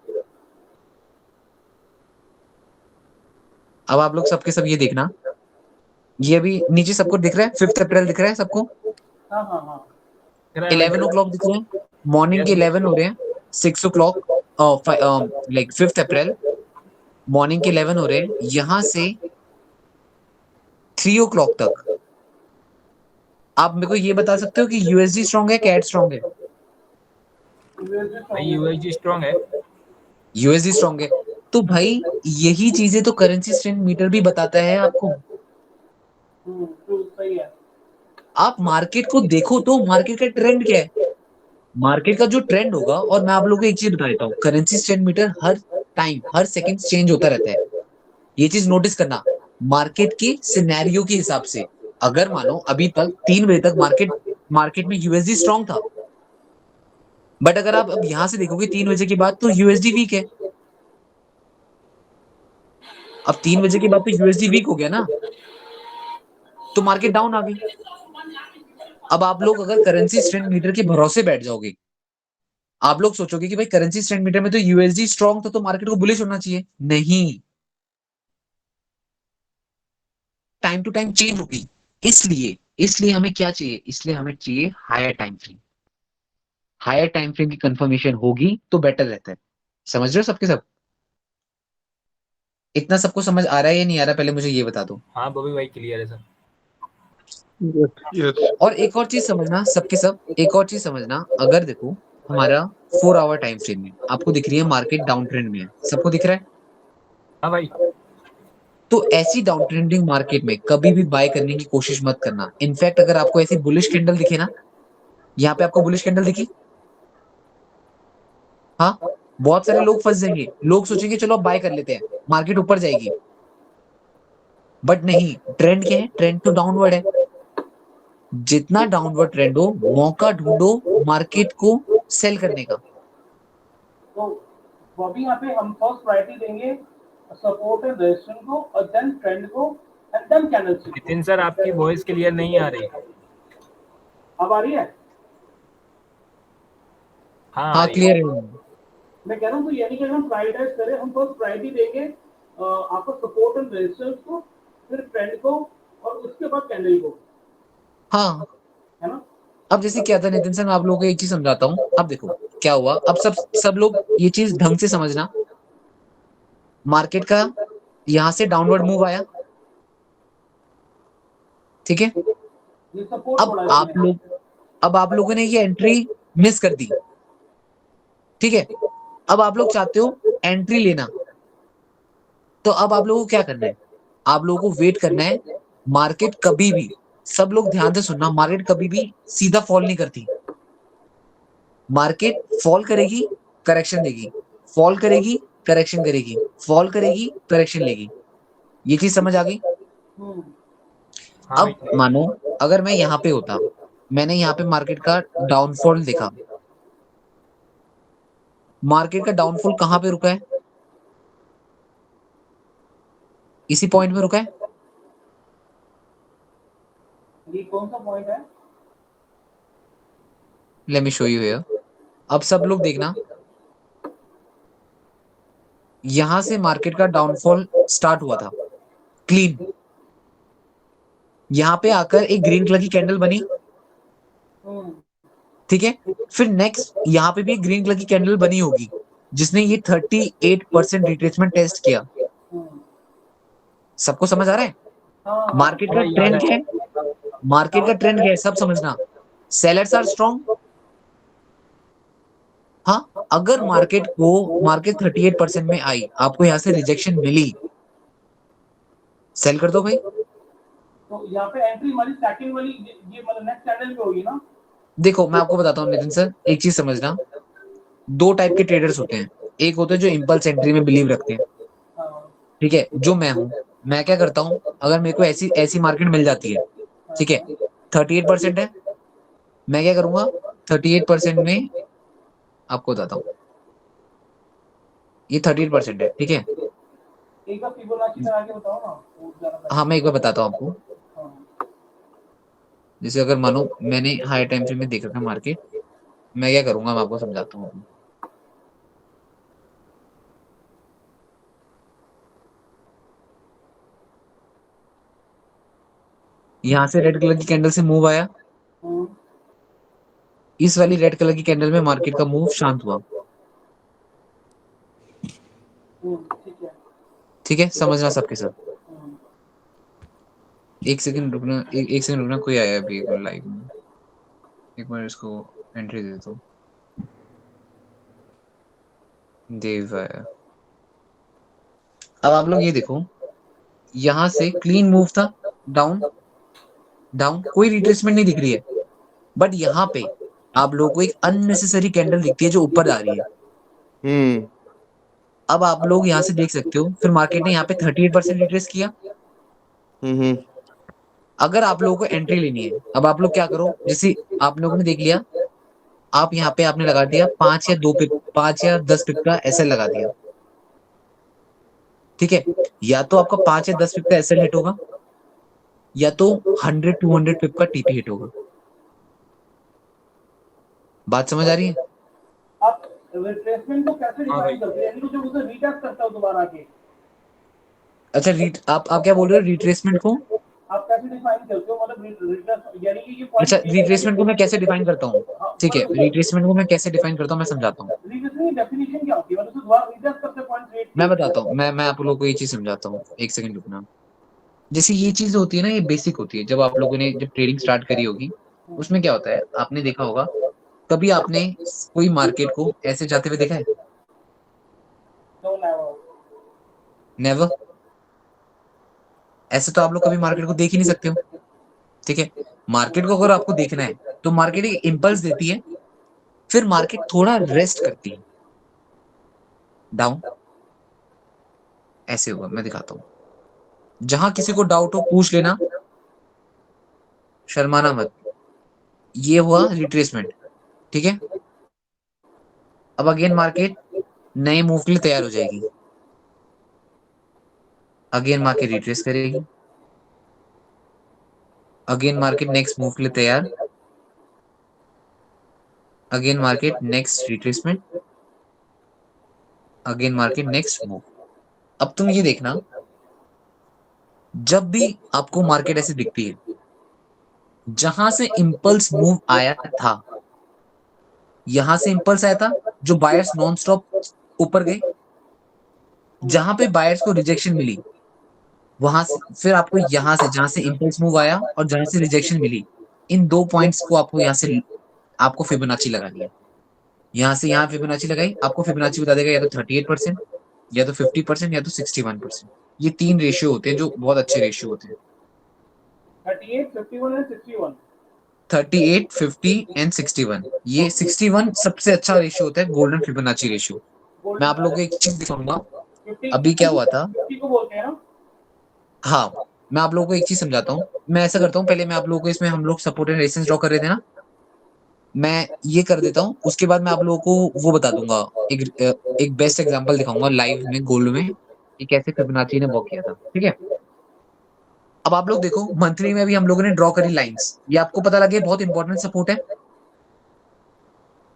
अब आप लोग सबके सब ये देखना, ये अभी नीचे सबको दिख रहा है, 5 अप्रैल दिख रहा है सबको, हाँ हाँ हाँ। 11 o'clock दिख रहे हैं, मॉर्निंग के 11 हो रहे हैं, 6 o'clock, लाइक 5 अप्रैल मॉर्निंग के 11 हो रहे हैं, यहां से 3 o'clock तक आप मेरे को ये बता सकते हो कि यूएसडी स्ट्रांग है, कैड स्ट्रांग है? भाई यूएसडी स्ट्रॉन्ग है। यूएसडी स्ट्रांग है। तो भाई यही चीजें तो करेंसी स्ट्रेंथ मीटर भी बताता है आपको। तो सही है। आप मार्केट को देखो तो मार्केट का ट्रेंड क्या है, मार्केट का जो ट्रेंड होगा। और मैं आप लोगों को एक चीज बता देता हूँ, करेंसी स्ट्रेंथ मीटर हर टाइम हर सेकंड चेंज होता रहता है। ये चीज नोटिस करना, मार्केट के सिनेरियो के हिसाब से। अगर मानो अभी तक 3 बजे तक मार्केट में यूएसडी स्ट्रांग था, बट अगर आप अब यहां से देखोगे 3 बजे के बाद तो यूएसडी वीक है। अब 3 बजे के बाद तो यूएसडी वीक हो गया ना, तो मार्केट डाउन आ गई। अब आप लोग अगर करेंसी स्ट्रेंथ मीटर के भरोसे बैठ जाओगे, आप लोग सोचोगे कि भाई करेंसी स्ट्रेंथ मीटर में तो यूएसडी स्ट्रांग था तो मार्केट को बुलिश होना चाहिए। नहीं, टाइम टू टाइम चेंज होगी। इसलिए हमें क्या चाहिए, इसलिए हमें चाहिए higher time frame. Higher time frame की कंफर्मेशन होगी तो बेटर रहता है। समझ रहे हो सबके सब? इतना सबको समझ आ रहा है या नहीं आ रहा, पहले मुझे ये बता दो। हाँ बॉबी भाई क्लियर है सर। यस और एक और चीज समझना सबके सब, एक और चीज समझना, अगर देखो हमारा 4 आवर टाइम फ्रेम में आपको दिख रही है मार्केट डाउन ट्रेंड में है, सबको दिख रहा है। हाँ भाई तो ऐसी डाउन ट्रेंडिंग मार्केट में कभी भी बाय करने की कोशिश मत करना। इनफैक्ट अगर आपको ऐसी बुलिश कैंडल दिखे ना, यहाँ पे आपको बुलिश कैंडल दिखी, हाँ, बहुत सारे लोग फंस जाएंगे, लोग सोचेंगे चलो अब बाय कर लेते हैं, मार्केट ऊपर जाएगी। बट नहीं, ट्रेंड क्या है, ट्रेंड तो डाउनवर्ड है। जितना डाउनवर्ड ट्रेंड हो, मौका ढूंढो मार्केट को सेल करने का। तो बॉबी यहाँ पे हम फर्स्ट प्रायोरिटी देंगे सपोर्ट एंड रेजिस्टेंस को, और देन ट्रेंड को, and then candlestick. Nitin sir आपकी वॉइस क्लियर नहीं आ रही। अब आ रही है? हाँ आ हाँ रही है। क्लियर है। मैं कह रहा हूँ तो यानी कि हम प्रायोरिटाइज करें, हम फर्स्ट प्रायोरिटी देंगे आपको सपोर्ट एंड रेजिस्टेंस को, फिर ट्रेंड को, और उसके बाद कैंडल को, हाँ, है ना? अब जैसे क्या था नितिन सर, मैं आप लोगों को एक चीज समझाता हूँ। अब देखो क्या हुआ, अब सब लोग ये चीज ढंग से समझना। मार्केट का यहां से डाउनवर्ड मूव आया, ठीक है। ये सपोर्ट अब छोड़ा आप इसने। लोग अब आप लोगों ने ये एंट्री मिस कर दी, ठीक है। अब आप लोग चाहते हो एंट्री लेना, तो अब आप लोगों को क्या करना है, आप लोगों को वेट करना है। मार्केट कभी भी, सब लोग ध्यान से सुनना, मार्केट कभी भी सीधा फॉल नहीं करती। मार्केट फॉल करेगी, करेक्शन देगी, फॉल करेगी, करेक्शन करेगी, फॉल करेगी, करेक्शन लेगी। ये चीज समझ आ गई? हम्म, हाँ अब भाई मानो अगर मैं यहाँ पे होता, मैंने यहाँ पे मार्केट का डाउनफॉल देखा, मार्केट का डाउनफॉल कहाँ पे रुका है, इसी पॉइंट में रुका है। ये कौन सा पॉइंट है? Let me show you here. अब सब लोग देखना, यहां से मार्केट का डाउनफॉल स्टार्ट हुआ था, क्लीन। यहां पे आकर एक ग्रीन कलर की कैंडल बनी, हम्म, ठीक है। फिर नेक्स्ट यहां पे भी एक ग्रीन कलर की कैंडल बनी होगी, जिसने ये 38% रिट्रेसमेंट टेस्ट किया। हम्म, सबको समझ आ रहा है? हाँ मार्केट का भाई आ ट्रेंड रहा क्या है, मार्केट का ट्रेंड क्या है, सब समझना। Sellers are strong. हाँ, अगर मार्केट 38% में आई, आपको यहां से रिजेक्शन मिली, सेल कर दो भाई। तो यहाँ पे एंट्री हमारी सेकंड वाली ये मतलब नेक्स्ट कैंडल पे होगी ना? देखो मैं आपको बताता हूँ नितिन सर, एक चीज समझना, दो टाइप के ट्रेडर्स होते हैं। एक होते हैं जो इम्पल्स एंट्री में बिलीव रखते हैं, हाँ, ठीक है, जो मैं हूँ। मैं क्या करता हूँ, अगर मेरे को ऐसी ऐसी मार्केट मिल जाती है, ठीक है, 38% है, मैं क्या करूंगा, 38% में आपको बताता हूँ, ये 38% है, ठीक है। एक बार फिबोनाची लगा के बताओ ना, वो ज्यादा बेटर हाँ मैं एक बार बताता हूँ आपको। हाँ। जैसे अगर मानो मैंने हाई टाइम फ्रेम में देख रखा मार्केट, मैं क्या करूंगा, मैं आपको समझाता हूँ। यहाँ से रेड कलर की कैंडल से मूव आया, हम्म, इस वाली रेड कलर की कैंडल में मार्केट का मूव शांत हुआ, ठीक है। ठीक है, समझना सबके सब। हम्म, एक सेकंड रुकना, एक सेकंड रुकना, कोई आया अभी लाइव में, एक बार इसको एंट्री दे देता हूँ। देव आया। अब आप लोग ये देखो, यहाँ से क्लीन मूव था, डाउन डाउन, कोई रिट्रेसमेंट नहीं दिख रही है, बट यहाँ पे आप लोगों को एक अननेसेसरी कैंडल दिखती है जो ऊपर जा रही है। हम्म अब आप लोग यहाँ से देख सकते हो, फिर मार्केट ने यहाँ पे 38% रिट्रेस किया। हम्म अगर आप लोगों को एंट्री लेनी है, अब आप लोग क्या करो, जैसे आप लोगों ने देख लिया, आप यहाँ पे आपने लगा दिया 5 या 2 पिप, 5 या 10 पिप का एसएल लगा दिया, ठीक है। या तो आपका 5 या 10 पिप का एसएल हिट होगा, या तो 100-200 पिप का टीपी हिट होगा। बात समझ आ रही है? आप रिट्रेसमेंट को कैसे हाँ भाई। डिफाइन करते हैं, यानी कि जब उसे रीटेस्ट करता हो दोबारा के, अच्छा आप क्या बोल रहे हो, रिट्रेसमेंट को? आप कैसे डिफाइन करते हो, मतलब रिट्रेस यानी कि ये अच्छा, पॉइंट रिट्रेसमेंट को मैं कैसे डिफाइन करता हूँ, ठीक है, मतलब रिट्रेसमेंट को मैं कैसे डिफाइन करता हूँ मैं समझाता हूँ। रिट्रेसमेंट की डेफिनेशन क्या होती है, मतलब उसे दोबारा रीटेस्ट करते हैं पॉइंट रेट मैं के। बताता हूँ, मैं आप लोगों को ये चीज समझाता हूँ, एक सेकंड रुकना। जैसे ये चीज होती है ना, ये बेसिक होती है, जब आप लोगों ने जब ट्रेडिंग स्टार्ट करी होगी, उसमें क्या होता है, आपने देखा होगा, कभी आपने कोई मार्केट को ऐसे जाते हुए देखा है? तो नेवर। नेवर। ऐसे तो आप लोग कभी मार्केट को देख ही नहीं सकते हो, ठीक है। मार्केट को अगर आपको देखना है, तो मार्केट एक इम्पल्स देती है, फिर मार्केट थोड़ा रेस्ट करती है, डाउन, ऐसे होगा, मैं दिखाता हूँ। जहां किसी को डाउट हो पूछ लेना, शर्माना मत। ये हुआ रिट्रेसमेंट, ठीक है। अब अगेन मार्केट नए मूव के लिए तैयार हो जाएगी, अगेन मार्केट रिट्रेस करेगी, अगेन मार्केट नेक्स्ट मूव के लिए तैयार, again market next retracement, again market next move. अब तुम ये देखना, जब भी आपको मार्केट ऐसे दिखती है, जहां से इंपल्स मूव आया था, यहां से इंपल्स आया था, जो बायर्स नॉन स्टॉप ऊपर गए, जहां पे बायर्स को रिजेक्शन मिली, वहां से फिर आपको यहां से, जहां से इंपल्स मूव आया और जहां से रिजेक्शन मिली, इन दो पॉइंट्स को आपको यहाँ से आपको फिबोनाची लगानी है। यहाँ से यहाँ फिबोनाची लगाई, आपको फिबोनाची बता देगा या तो 38%, या तो 50%, या तो 61%। ये 3 रेशियो होते हैं जो बहुत अच्छे रेशियो होते हैं, 38, 51 एंड 61। 38, 50 एंड 61। ये 61 सबसे अच्छा रेशियो होता है, गोल्डन फिबोनाची रेशियो। मैं आप लोगों को एक चीज दिखाऊंगा, 50 अभी क्या हुआ था। 50 को बोलते हैं ना। हाँ, मैं आप लोगों को एक चीज समझाता हूँ, मैं ऐसा करता हूँ, पहले मैं आप लोगों को, इसमें हम लोग सपोर्ट एंड रेजिस्टेंस ड्रॉ कर रहे थे ना, मैं ये कर देता हूँ, उसके बाद मैं आप लोगों को वो बता दूंगा, एक बेस्ट एग्जांपल दिखाऊंगा लाइव में गोल्ड में, कि कैसे फिबोनाची ने वर्क किया था, ठीक है। अब आप लोग देखो, मंथली में भी हम लोगों ने ड्रॉ करी लाइंस, ये आपको पता लगे बहुत इंपॉर्टेंट सपोर्ट है,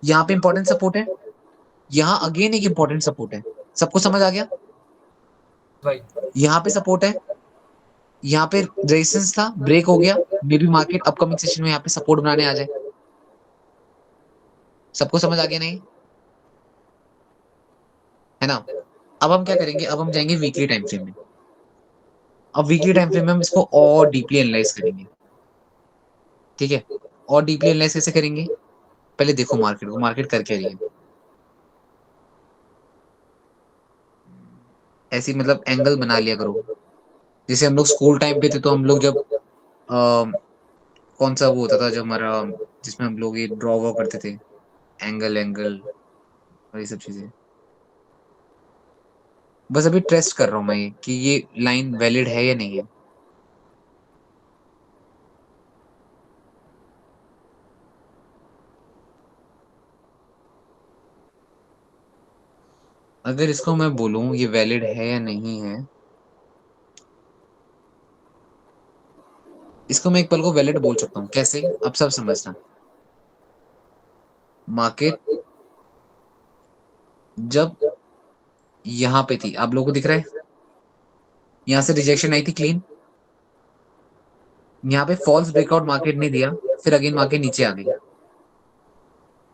यहाँ पे इंपॉर्टेंट सपोर्ट है, यहाँ अगेन एक इंपॉर्टेंट सपोर्ट है, सबको समझ आ गया? भाई यहाँ पे सपोर्ट है, यहाँ पे रेजिस्टेंस था, ब्रेक हो गया, may be market upcoming session में यहाँ पे सपोर्ट बनाने आ जाए। सबको समझ आ गया नहीं, है ना? अब हम क्या करेंगे, अब हम जाएंगे वीकली टाइम फ्रेम में। अब वीकली टाइम फ्रेम में हम इसको और डीपली एनालाइज करेंगे, ठीक है। और डीपली एनालाइज कैसे करेंगे, पहले देखो मार्केट को, मार्केट कर क्या रही है। ऐसी मतलब एंगल बना लिया करो, जैसे हम लोग स्कूल टाइम पे थे, तो हम लोग जब कौन सा वो होता था जो हमारा, जिसमें हम लोग ये ड्रॉ वॉ करते थे, एंगल और ये सब चीजें। बस अभी टेस्ट कर रहा हूँ मैं ये कि ये लाइन वैलिड है या नहीं है। अगर इसको मैं बोलूं ये वैलिड है या नहीं है, इसको मैं एक पल को वैलिड बोल सकता हूँ। कैसे? अब सब समझना। मार्केट जब यहाँ पे थी, आप लोगों को दिख रहा है, यहाँ से रिजेक्शन आई थी क्लीन, यहाँ पे फॉल्स ब्रेकआउट मार्केट ने दिया, फिर अगेन मार्केट नीचे आ गई।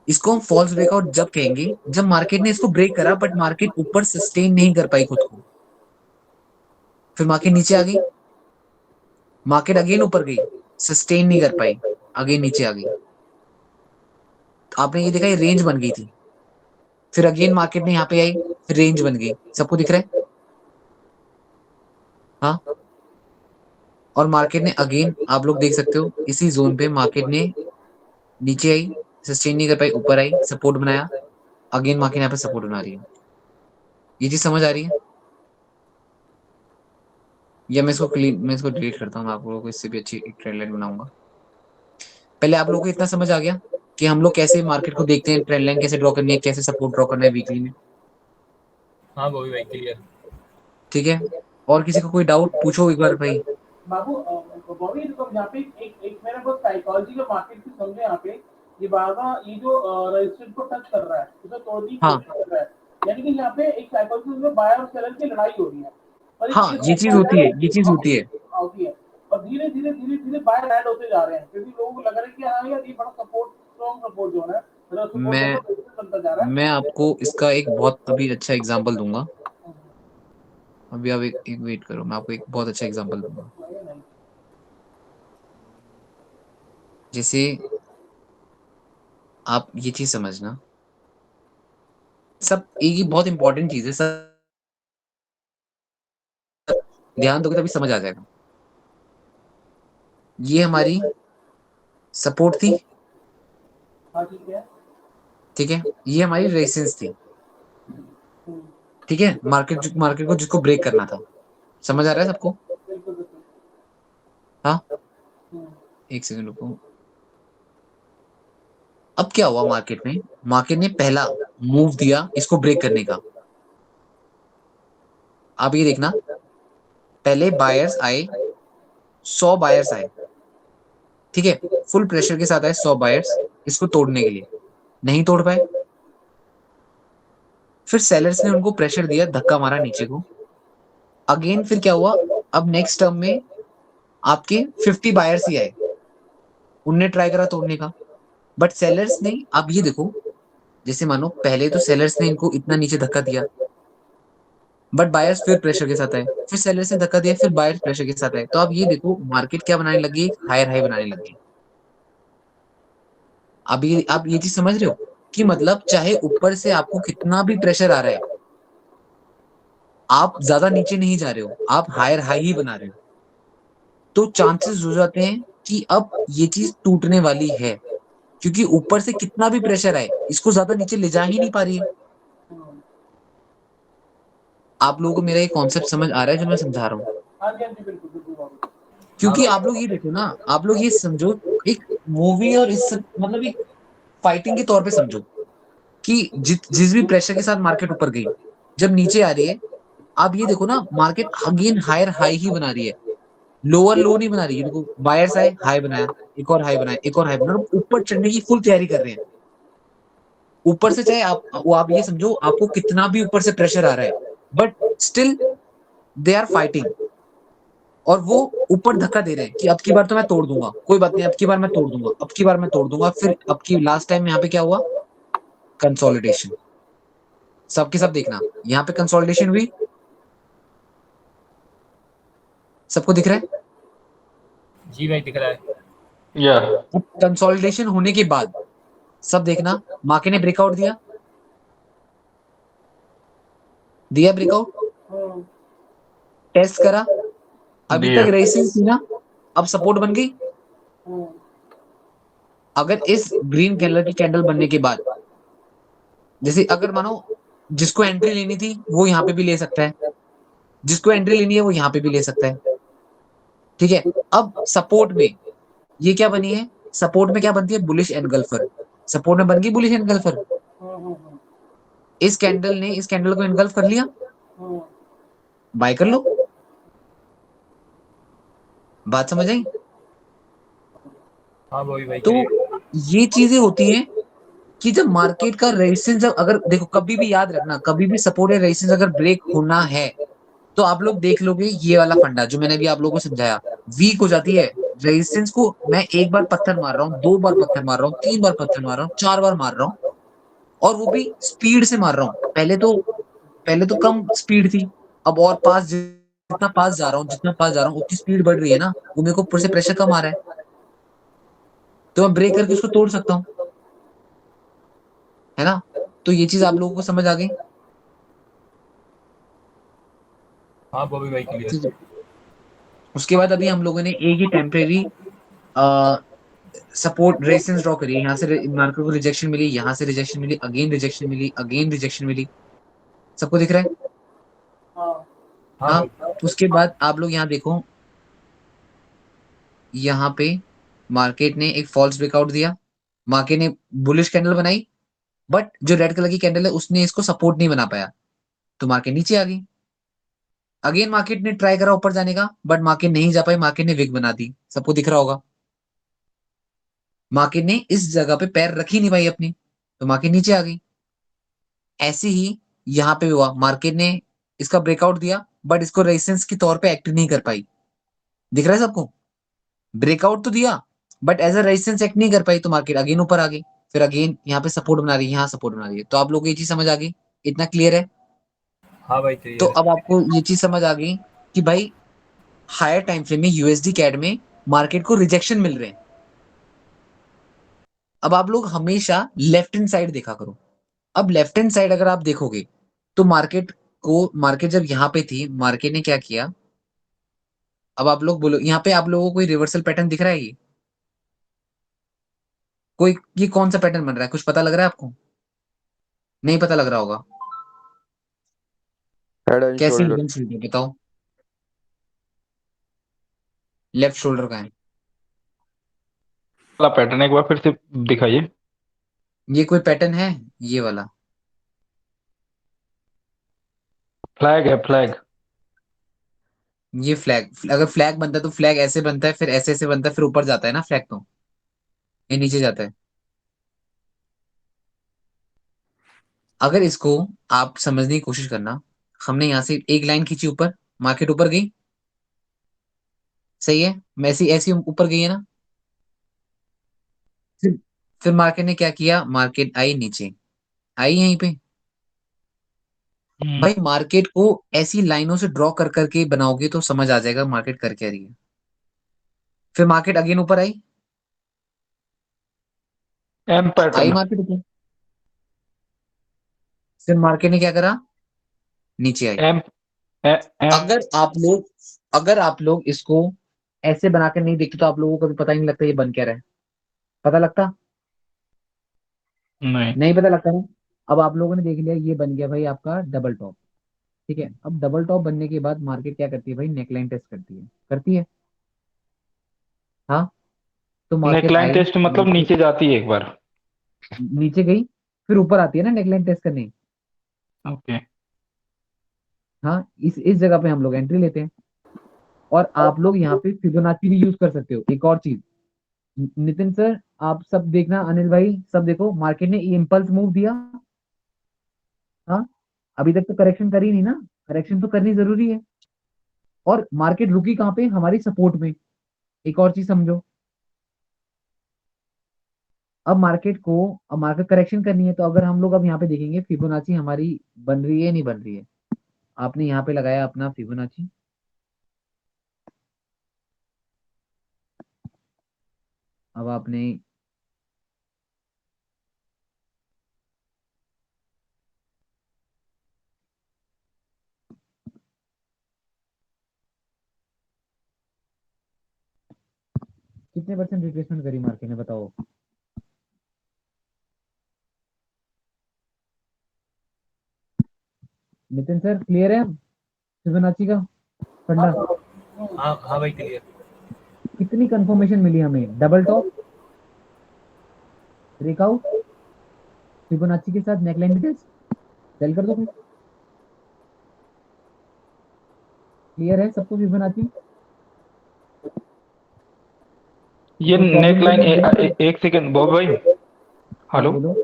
इसको हम फॉल्स ब्रेकआउट जब कहेंगे जब मार्केट ने इसको ब्रेक करा बट मार्केट ऊपर सस्टेन नहीं कर पाई खुद को, फिर मार्केट नीचे आ गई, मार्केट अगेन ऊपर गई, सस्टेन नहीं कर पाई, अगेन नीचे आ गई। तो आपने ये देखा ये रेंज बन गई थी, फिर अगेन मार्केट ने यहाँ पे आई, फिर रेंज बन गई। सबको दिख रहा है? हाँ। और मार्केट ने अगेन, आप लोग देख सकते हो इसी जोन पे मार्केट ने नीचे आई, सस्टेन नहीं कर पाई, ऊपर आई, सपोर्ट बनाया, अगेन मार्केट यहाँ पे सपोर्ट बना रही है। ये चीज समझ आ रही है? या मैं इसको डिलीट करता हूँ, आप लोगों को इससे भी अच्छी एक ट्रेंड लाइन बनाऊंगा। पहले आप लोगों को इतना समझ आ गया कि हम लोग कैसे मार्केट को देखते हैं, ट्रेंड लाइन कैसे ड्रॉ करनी है, कैसे सपोर्ट ड्रॉ करना है वीकली में। हाँ बॉबी भाई क्लियर। ठीक है, और किसी को कोई डाउट पूछो एक बार भाई। बाबू बॉबी तो यहाँ पे एक एक मेरा बहुत साइकोलॉजी का मार्केट की समझे यहाँ पे। ये बार ये जो रजिस्टेंस को टच कर रहा है उसे तोड़ने की हाँ। कोशिश कर रहा है, यानी कि यहाँ पे एक साइकोलॉजी में बायर और सेलर की लड़ाई हो रही है। और हाँ, ये चीज होती है, ये चीज होती है। होती है और धीरे धीरे बायर ऐड होते जा रहे हैं, क्योंकि लोगों को लग रहा है कि हाँ यार ये बड़ा सपोर्ट, स्ट्रॉन्ग सपोर्ट जो है मैं आपको इसका एक बहुत अभी अच्छा एग्जांपल दूंगा। अभी आप एक वेट करो, मैं आपको एक बहुत अच्छा एग्जांपल दूंगा। जैसे आप ये चीज समझना, सब एक ही बहुत इंपॉर्टेंट चीज है, सब ध्यान दोगे तभी समझ आ जाएगा। ये हमारी सपोर्ट थी, ठीक है, ये हमारी रेजिस्टेंस थी, ठीक है। मार्केट को जिसको ब्रेक करना था, समझ आ रहा है सबको? हाँ, एक सेकंड रुको। अब क्या हुआ मार्केट में? मार्केट ने पहला मूव दिया इसको ब्रेक करने का। आप ये देखना, पहले बायर्स आए, 100 बायर्स आए, ठीक है, फुल प्रेशर के साथ आए 100 बायर्स इसको तोड़ने के लिए, नहीं तोड़ पाए। फिर सेलर्स ने उनको प्रेशर दिया, धक्का मारा नीचे को। अगेन फिर क्या हुआ? अब नेक्स्ट टर्म में आपके 50 बायर्स ही आए, उनने ट्राई करा तोड़ने का, बट सेलर्स ने, आप ये देखो, जैसे मानो पहले तो सेलर्स ने इनको इतना नीचे धक्का दिया, बट बायर्स फिर प्रेशर के साथ आए, फिर सेलर्स ने धक्का दिया, फिर बायर्स प्रेशर के साथ आए। तो आप ये देखो मार्केट क्या बनाने लगी, हायर हाई बनाने लगी। अभी आप ये चीज समझ रहे हो कि मतलब चाहे ऊपर से आपको कितना भी प्रेशर आ रहा है, आप ज्यादा नीचे नहीं जा रहे हो, आप हायर हाई ही बना रहे हो। तो चांसेस हो जाते हैं कि अब ये चीज टूटने वाली है, क्योंकि ऊपर से कितना भी प्रेशर आए इसको ज्यादा नीचे ले जा ही नहीं पा रही है। आप लोगों को मेरा ये कॉन्सेप्ट समझ आ रहा है जो मैं समझा रहा हूँ? क्योंकि आप लोग ये देखो ना, आप लोग ये समझो एक मूवी और इस मतलब एक फाइटिंग के तौर पे समझो कि जिस भी प्रेशर के साथ मार्केट ऊपर गई, जब नीचे आ रही है, आप ये देखो ना मार्केट अगेन हायर हाई ही बना रही है, लोअर लो नहीं बना रही है। देखो बायर्स आए, हाई बनाया, एक और हाई बनाया, एक और हाई बनाया, ऊपर चढ़ने की फुल तैयारी कर रहे हैं। ऊपर से चाहे आप ये समझो आपको कितना भी ऊपर से प्रेशर आ रहा है, but still they are fighting, और वो ऊपर धक्का दे रहे हैं कि अब की बार तो मैं तोड़ दूंगा, कोई बात नहीं, अब की बार मैं तोड़ दूंगा, अब की बार मैं तोड़ दूंगा। फिर अब की लास्ट टाइम यहाँ पे क्या हुआ? कंसोलिडेशन। सबके सब देखना, यहाँ पे कंसोलिडेशन हुई, सबको दिख रहा है? जी भाई दिख रहा है। या कंसोलिडेशन होने के बाद सब देखना, मार्केट ने ब्रेकआउट दिया, ब्रेकआउट, टेस्ट करा, अभी तक रेजिस्टेंस थी ना, अब सपोर्ट बन गई। हम्म, अगर इस ग्रीन कलर की कैंडल बनने के बाद, जैसे अगर मानो जिसको एंट्री लेनी थी वो यहाँ पे भी ले सकता है, जिसको एंट्री लेनी है वो यहाँ पे भी ले सकता है, ठीक है। अब सपोर्ट में ये क्या बनी है, सपोर्ट में क्या बनती है, बुलिश एनगल्फर। सपोर्ट में बन गई बुलिश एनगल्फर। हम्म, इस कैंडल ने इस कैंडल को एनगल्फ कर लिया, हम्म, बाय कर लो। बात समझ आई? हाँ बॉबी भाई तो क्लियर। ये चीजें होती हैं कि जब मार्केट का रेजिस्टेंस, जब अगर देखो कभी भी याद रखना, कभी भी सपोर्ट या रेजिस्टेंस अगर ब्रेक होना है तो आप लोग देख लोगे ये वाला फंडा जो मैंने अभी आप लोगों को समझाया, वीक हो जाती है। रेजिस्टेंस को मैं एक बार पत्थर मार रहा हूँ, दो बार पत्थर मार रहा हूँ, तीन बार पत्थर मार रहा हूँ, चार बार मार रहा हूँ, और वो भी स्पीड से मार रहा हूँ। पहले तो कम स्पीड थी, अब और पास, जितना पास जा रहा हूँ, जितना पास जा रहा हूँ उतनी स्पीड बढ़ रही है ना, वो मेरे को ऊपर से प्रेशर कम आ रहा है, तो मैं ब्रेक करके उसको तोड़ सकता हूँ, है ना। तो ये चीज आप लोगों को समझ आ गई। हाँ बॉबी भाई क्लियर। ठीक है। उसके बाद अभी हम लोगों ने एक ही टेम्परेरी सपोर्ट रेजिस्टेंस ड्रॉ करी है। यहाँ से मार्केट को रिजेक्शन मिली, यहाँ से रिजेक्शन मिली, अगेन रिजेक्शन मिली, अगेन रिजेक्शन मिली। सबको दिख रहा है? हाँ, हाँ हाँ। बॉबी। उसके बाद आप लोग यहाँ देखो, यहाँ पे मार्केट ने एक फॉल्स ब्रेकआउट दिया, मार्केट ने बुलिश कैंडल बनाई, बट जो रेड कलर की कैंडल है उसने इसको सपोर्ट नहीं बना पाया, तो मार्केट नीचे आ गई। अगेन मार्केट ने ट्राई करा ऊपर जाने का, बट मार्केट नहीं जा पाई, मार्केट ने विग बना दी। सबको दिख रहा होगा, मार्केट ने इस जगह पे पैर रख ही नहीं पाई अपनी, तो मार्केट नीचे आ गई। ऐसे ही यहाँ पे भी हुआ, मार्केट ने इसका ब्रेकआउट दिया, बट इसको रेजिस्टेंस के तौर पे एक्ट नहीं कर पाई। दिख रहा है सबको? ब्रेकआउट तो दिया, but as a resistance act नहीं कर पाई, तो मार्केट अगेन ऊपर आ गई। फिर अगेन यहाँ पे सपोर्ट बना रही है, यहाँ सपोर्ट बना रही है। तो आप लोगों को ये चीज समझ आ गई? इतना क्लियर है? हाँ भाई तो क्लियर। अब आपको ये चीज समझ आ गई कि भाई हायर टाइम फ्रेम में यूएसडी कैड में मार्केट को रिजेक्शन मिल रहे हैं। अब आप लोग हमेशा लेफ्ट हैंड साइड देखा करो। अब लेफ्ट हैंड साइड अगर आप देखोगे तो मार्केट जब यहाँ पे थी, मार्केट ने क्या किया, अब आप लोग बोलो, यहाँ पे आप लोगों को कोई रिवर्सल पैटर्न दिख रहा है? ये कौन सा पैटर्न बन रहा है, कुछ पता लग रहा है आपको? नहीं पता लग रहा होगा। हेड एंड कैसी शोल्डर। हिडन शोल्डर बताओ? लेफ्ट शोल्डर का है। वाला पैटर्न एक बार फिर से दिखाइए। ये कोई पैटर्न है? ये वाला फ्लैग है, फ्लैग। ये फ्लैग, अगर फ्लैग बनता है तो फ्लैग ऐसे बनता है, फिर ऐसे ऐसे बनता है, फिर ऊपर जाता है ना फ्लैग, तो ये नीचे जाता है। अगर इसको आप समझने की कोशिश करना, हमने यहां से एक लाइन खींची ऊपर, मार्केट ऊपर गई, सही है, मैं ऐसी ऐसी ऊपर गई है ना। फिर फिर मार्केट ने क्या किया, मार्केट आई नीचे, आई यहीं पे। भाई मार्केट को ऐसी लाइनों से ड्रॉ कर करके बनाओगे तो समझ आ जाएगा मार्केट कर क्या रही है। फिर मार्केट अगेन ऊपर आई, एम आई पैटर्न। मार्केट ऊपर, फिर मार्केट ने क्या करा, नीचे आई। M M. अगर आप लोग अगर आप लोग इसको ऐसे बनाकर नहीं देखते तो आप लोगों को कभी पता ही नहीं लगता ये बन क्या रहा है। पता लगता? नहीं। नहीं पता लगता ना। अब आप लोगों ने देख लिया ये बन गया भाई आपका डबल टॉप, ठीक है। अब डबल टॉप बनने के बाद मार्केट क्या करती है भाई, नेकलाइन टेस्ट करती है, करती है। हाँ। तो मार्केट नेकलाइन आई, टेस्ट मतलब नीचे जाती है एक बार। नीचे गई, फिर ऊपर आती है ना नेकलाइन टेस्ट करने। ओके। हाँ, इस जगह पे हम लोग एंट्री लेते हैं। और आप लोग यहाँ पे फिबोनाची भी यूज कर सकते हो। एक और चीज, नितिन सर, आप सब देखना, अनिल भाई सब देखो, मार्केट ने इम्पल्स मूव दिया। हाँ, अभी तक तो करेक्शन करी नहीं ना, करेक्शन तो करनी जरूरी है। और मार्केट रुकी कहाँ पे, हमारी सपोर्ट में। एक और चीज समझो, अब मार्केट करेक्शन करनी है, तो अगर हम लोग अब यहाँ पे देखेंगे फिबोनाची हमारी बन रही है नहीं बन रही है। आपने यहाँ पे लगाया अपना फिबोनाची, अब आपने कितने परसेंट रिट्रेसमेंट करी मार्केट ने बताओ? नितिन सर क्लियर है फिबोनाची का फंडा? हाँ हाँ भाई क्लियर। कितनी कंफर्मेशन मिली हमें? डबल टॉप, ब्रेकआउट, फिबोनाची के साथ नेकलाइन डिटेल्स, सेल कर दो फिर। क्लियर है सबको फिबोनाची? ये कोई नेक प्रॉब्लम लाइन एक सेकंड बॉब भाई, हेलो। बोलो।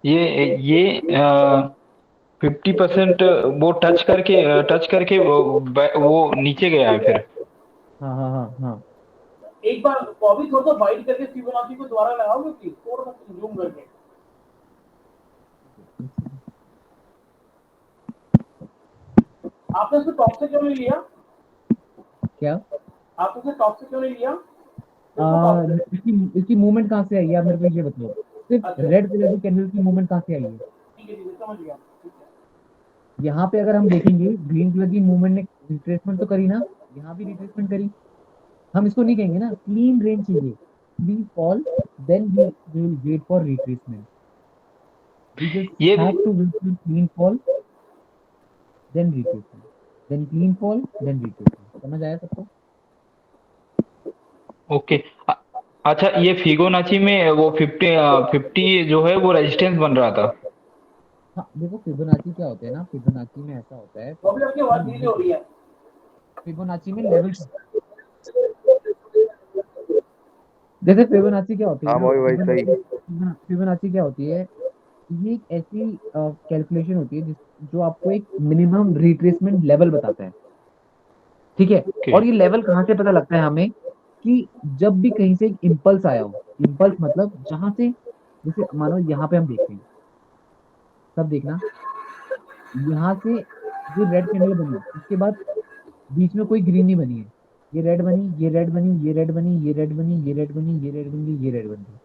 ये 50% वो टच करके वो नीचे गया है फिर। हाँ हाँ हाँ हाँ एक बार बॉबी थोड़ा सा वाइड करके फिबोनाची को दोबारा लगाओगे प्लीज, थोड़ा सा जूम करके। आपने उसको टॉप से क्यों नहीं लिया? क्या आपने उसे टॉप से क्यों नहीं लिया? इसकी मूवमेंट कहाँ से आई है आप मेरे को ये बताओ। सिर्फ रेड कलर की कैंडल की मूवमेंट कहाँ से आई है? ठीक है समझ गया, ठीक है। यहाँ पे अगर हम देखेंगे ग्रीन कलर की मूवमेंट ने रिट्रेसमेंट तो करी ना, यहाँ भी रिट्रेसमेंट करी। हम इसको नहीं कहेंगे ना, क्लीन रेंज चाहिए, clean fall, then we will wait for retracement. We just ये have to wait for clean fall then retracement, then clean fall then retracement. समझ आया सबको? ओके। अच्छा, ये फिबोनाची में वो 50 जो है वो रेजिस्टेंस बन रहा था। हाँ देखो फिबोनाची क्या होता है ना, फिबोनाची में ऐसा होता है, बॉबी आपकी आवाज धीरे हो रही है। फिबोनाची में लेवल, जैसे फिबोनाची क्या होती है हाँ ना, भाई सही। फिबोनाची क्या होती है, ये एक ऐसी कैलकुलेशन होती है जो आपको एक मिनिमम रिट्रेसमेंट लेवल बताता है, ठीक है। ओके। और ये लेवल कहाँ से पता लगता है हमें? कि जब भी कहीं से एक इम्पल्स आया हो, इम्पल्स मतलब जहां से, जैसे मानो यहाँ पे हम देखते हैं, सब देखना, यहाँ से ये रेड कैंडल बनी, उसके बाद बीच में कोई ग्रीन नहीं बनी है, ये रेड बनी, ये रेड बनी, ये रेड बनी, ये रेड बनी, ये रेड बनी, ये रेड बनी, ये रेड बन गई।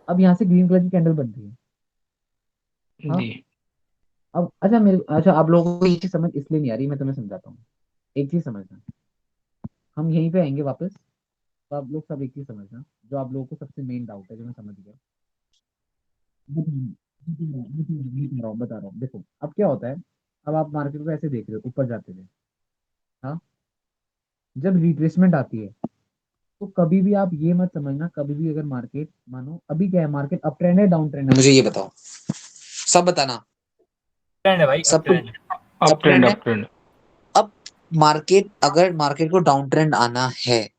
अब यहाँ से ग्रीन कलर की कैंडल बन रही है। हाँ जी। अब अच्छा आप लोगों को ये चीज समझ इसलिए नहीं आ रही, मैं तुम्हें समझाता हूँ। एक चीज समझना, हम यहीं पे आएंगे वापस, तो आप लोग सब एक चीज समझना, जो आप लोगों को सबसे मेन डाउट है, जो मैं समझ गया। बता रहा हूँ, देखो अब क्या होता है। अब आप मार्केट को ऐसे देख रहे हो ऊपर जाते हुए, हाँ, जब रिट्रेसमेंट आती है तो कभी भी आप ये मत समझना, कभी भी अगर मार्केट, मानो अभी क्या है, मार्केट अप ट्रेंड है डाउन ट्रेंड है, मुझे ये बताओ, सब बताना। ट्रेंड है भाई, अब सबको ट्रेंड। अप ट्रेंड है। Up trend. अब अगर मार्केट को डाउन ट्रेंड आना है,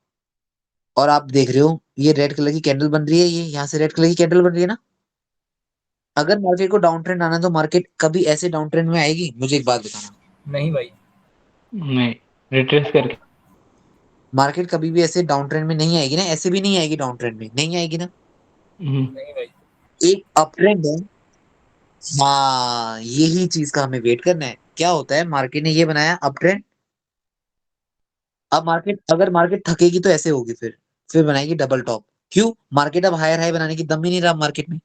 और आप देख रहे हो ये रेड कलर की कैंडल बन रही है, ये यहाँ से रेड कलर की कैंडल बन रही है ना, अगर मार्केट को डाउन ट्रेंड आना है तो मार्केट कभी ऐसे डाउन ट्रेंड में आएगी? मुझे एक बात बताना। नहीं भाई, नहीं, रिट्रेस करके। मार्केट कभी भी ऐसे डाउन ट्रेंड में नहीं आएगी ना, ऐसे भी नहीं आएगी, डाउन ट्रेंड में नहीं आएगी ना। नहीं भाई। एक अप ट्रेंड है, हाँ यही चीज का हमें वेट करना है। क्या होता है, मार्केट ने ये बनाया अप ट्रेंड, अब अगर मार्केट थकेगी तो ऐसे होगी, फिर बनाएगी डबल टॉप। क्यों? मार्केट अब हायर हाई बनाने की दम ही नहीं रहा मार्केट में।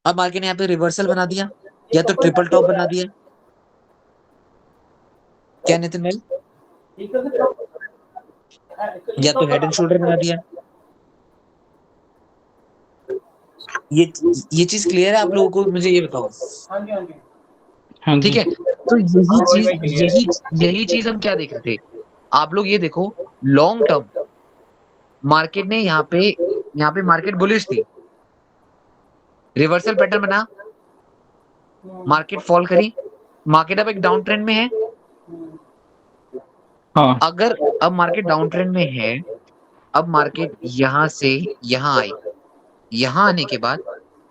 अब मार्केट ने यहाँ पे रिवर्सल बना दिया, ये या तो कपल ट्रिपल कैसे टॉप हो रहा बना है? दिया। क्या नितिन भाई? एक तरह से या तो हेड एंड शोल्डर बना दिया। ये ये चीज क्लियर है आप लोगों को? मुझे ये बताओ। हाँ जी हाँ जी। हाँ ठीक जी। है, तो हाँ भाई भाई क्लियर है। यही चीज हम क्या देख रहे थे, आप लोग ये देखो, लॉन्ग टर्म मार्केट ने यहाँ पे मार्केट बुलिश थी, रिवर्सल पैटर्न बना, मार्केट फॉल करी, मार्केट अब एक डाउन ट्रेंड में है। हाँ। अगर अब मार्केट डाउन ट्रेंड में है, अब मार्केट यहां से यहां आई, यहां आने के बाद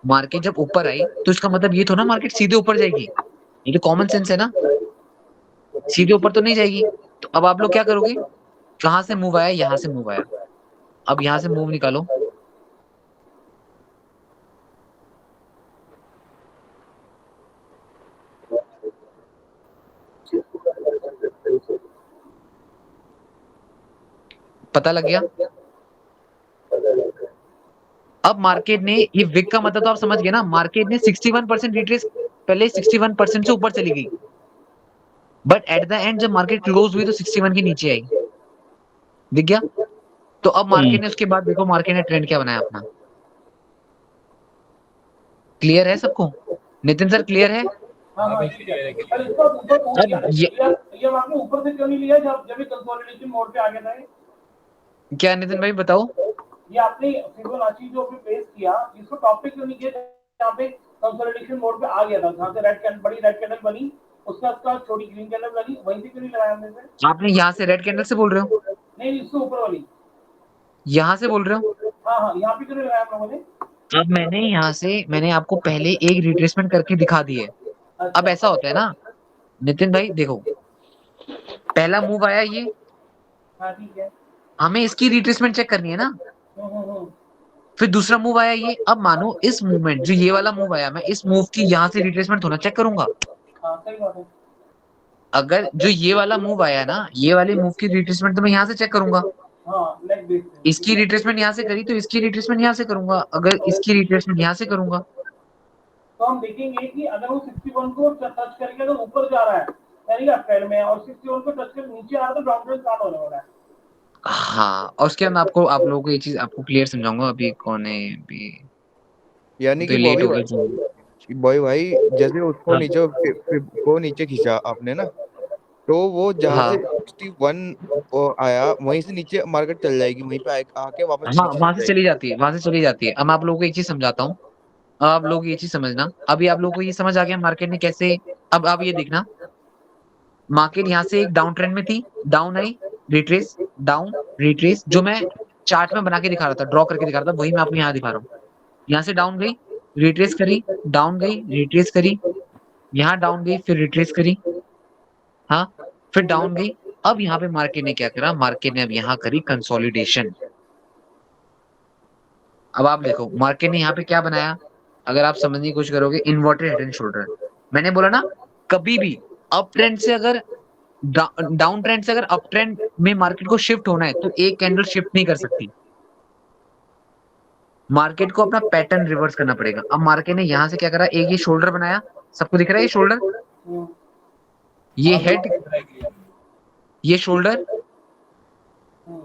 मार्केट जब ऊपर आई तो इसका मतलब ये तो ना मार्केट सीधे ऊपर जाएगी, ये तो कॉमन सेंस है ना, सीधे ऊपर तो नहीं जाएगी। तो अब आप लोग क्या करोगे, कहां से मूव आया, यहां से मूव आया, अब यहां से मूव निकालो। पता लग गया? अब मार्केट ने, ये विक का मतलब तो आप समझ गए ना, मार्केट ने 61% रिट्रेस, पहले 61% से ऊपर चली गई, बट एट द एंड जब मार्केट क्लोज हुई तो 61 के नीचे आई। दिख गया? तो अब मार्केट ने उसके बाद देखो मार्केट ने ट्रेंड क्या बनाया अपना। क्लियर है सबको? नितिन सर क्लियर है? हाँ हाँ हाँ भाई, ठीक clear है, है। clear पर है। इसका ऊपर टूट अब गया, ये आपने ऊपर से क्यों नहीं लिया जब ये कंसोलिडेशन मोड पे आ गया था ये? क्या नितिन भाई बताओ? ये आपने फिबोनाची जो अभी पेश किया, इसको टॉप पे क्यों नहीं किया जहाँ पे कंसोलिडेशन मोड पे आ गया था, जहाँ से बड़ी रेड कैंडल बनी, उसके बाद छोटी ग्रीन कैंडल बनी, वहीं से क्यों नहीं लगाया हमने से? आपने यहाँ से रेड कैंडल से बोल रहे हो? नहीं, इससे ऊपर वाली। यहाँ से बोल रहे हो? हाँ हाँ, यहाँ पे क्यों नहीं लगाया हम लोगों ने? अब मैंने यहाँ से मैंने आपको पहले एक रिट्रेसमेंट करके दिखा दी है। अब ऐसा होता है ना नितिन भाई, देखो पहला मूव आया ये, हाँ ठीक है। हमें इसकी रिट्रेसमेंट चेक करनी है ना। हम्म। फिर दूसरा मूव आया ये, अब मानो इस मूवमेंट जो ये वाला मूव आया, मैं इस मूव की यहाँ से रिट्रेसमेंट होना चेक करूंगा। हाँ सही बात है। अगर जो ये वाला मूव आया ना, ये वाले मूव की रिट्रेसमेंट तो मैं यहाँ से चेक करूंगा। हाँ लेग बेस पे। इसकी रिट्रेसमेंट यहाँ से करी तो इसकी रिट्रेसमेंट यहाँ से करूंगा, अगर इसकी रिट्रेसमेंट यहाँ से करूंगा। तो हम देखेंगे कि अगर वो 61 को टच करेगा तो ऊपर जा रहा है, यानी कि अप ट्रेंड में है, और 61 को टच कर नीचे आ रहा है तो डाउन ट्रेंड स्टार्ट होने वाला है। हाँ, और उसके बाद आपको आप लोगों को ये चीज आपको क्लियर समझाऊंगा। अभी कौन है अभी, यानी तो कि लेट बॉबी हो गया। भाई, बॉबी भाई जैसे उसको हाँ। नीचे को नीचे खींचा आपने ना, तो वो जहाँ हाँ से 61 आया वहीं से नीचे मार्केट चल जाएगी, वहीं पे आके वापस हाँ, नीचे वहां चल से जाएगी। चली जाती है, वहां से चली जाती है। अब मैं आप लोगों को एक चीज समझाता हूँ, अब आप लोग ये चीज समझना। अभी आप लोगों को ये समझ आ गया मार्केट ने कैसे। अब आप ये देखना, मार्केट यहाँ से एक डाउन ट्रेंड में थी, down I, retrace, down, retrace, जो मैं चार्ट में बना के दिखा रहा था, ड्रॉ करके दिखा रहा था, वही मैं आपको यहाँ दिखा रहा हूँ। यहाँ से डाउन गई, रिट्रेस करी, डाउन गई, रिट्रेस करी, यहाँ डाउन गई, फिर रिट्रेस करी, हाँ, फिर डाउन गई। अब यहाँ पे मार्केट ने क्या करा, मार्केट ने अब यहाँ करी कंसोलिडेशन। अब आप देखो मार्केट ने यहाँ पे क्या बनाया, अगर आप समझने की कोशिश करोगे, इन्वर्टेड हेड एंड शोल्डर। मैंने बोला ना, कभी भी अप ट्रेंड से अगर डाउन ट्रेंड से अगर अप ट्रेंड में मार्केट को शिफ्ट होना है तो एक कैंडल शिफ्ट नहीं कर सकती। मार्केट को अपना पैटर्न रिवर्स करना पड़ेगा। अब मार्केट ने यहाँ से क्या करा, एक ये शोल्डर बनाया, सबको दिख रहा है ये शोल्डर, हम्म। ये हेड, ये शोल्डर। हम्म।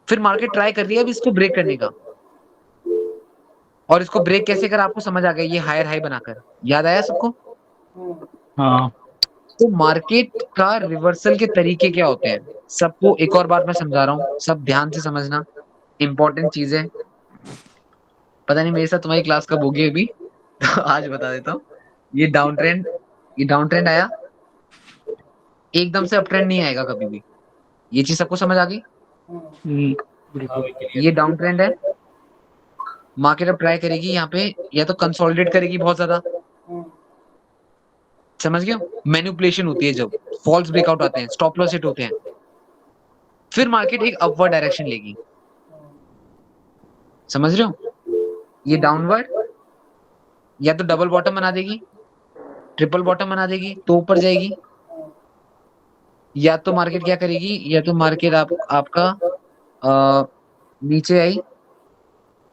फिर मार्केट ट्राई कर रही है अब इसको ब्रेक करने का, और इसको ब्रेक कैसे करा आपको समझ आ गया, ये हायर हाई बनाकर। याद आया सबको? हम्म। हाँ तो मार्केट का रिवर्सल के तरीके क्या होते हैं, सबको एक और बार मैं समझा रहा हूँ, सब ध्यान से समझना, इंपॉर्टेंट चीज है। पता नहीं मेरे साथ तुम्हारी क्लास कब होगी अभी, तो आज बता देता हूँ। ये डाउन ट्रेंड आया, एकदम से अप ट्रेंड नहीं आएगा कभी भी। ये चीज सबको समझ आ गई? बिल्कुल। ये डाउन ट्रेंड है, मार्केट अब ट्राई करेगी यहाँ पे, या तो कंसोलिडेट करेगी बहुत ज्यादा, समझ गए? मैनिपुलेशन होती है जब फॉल्स ब्रेकआउट आते हैं, स्टॉप लॉस हिट होते हैं, फिर मार्केट एक अपवर्ड डायरेक्शन लेगी। समझ रहे हो? ये डाउनवर्ड या तो डबल बॉटम बना देगी, ट्रिपल बॉटम बना देगी तो ऊपर जाएगी, या तो मार्केट क्या करेगी, या तो मार्केट आपका नीचे आई,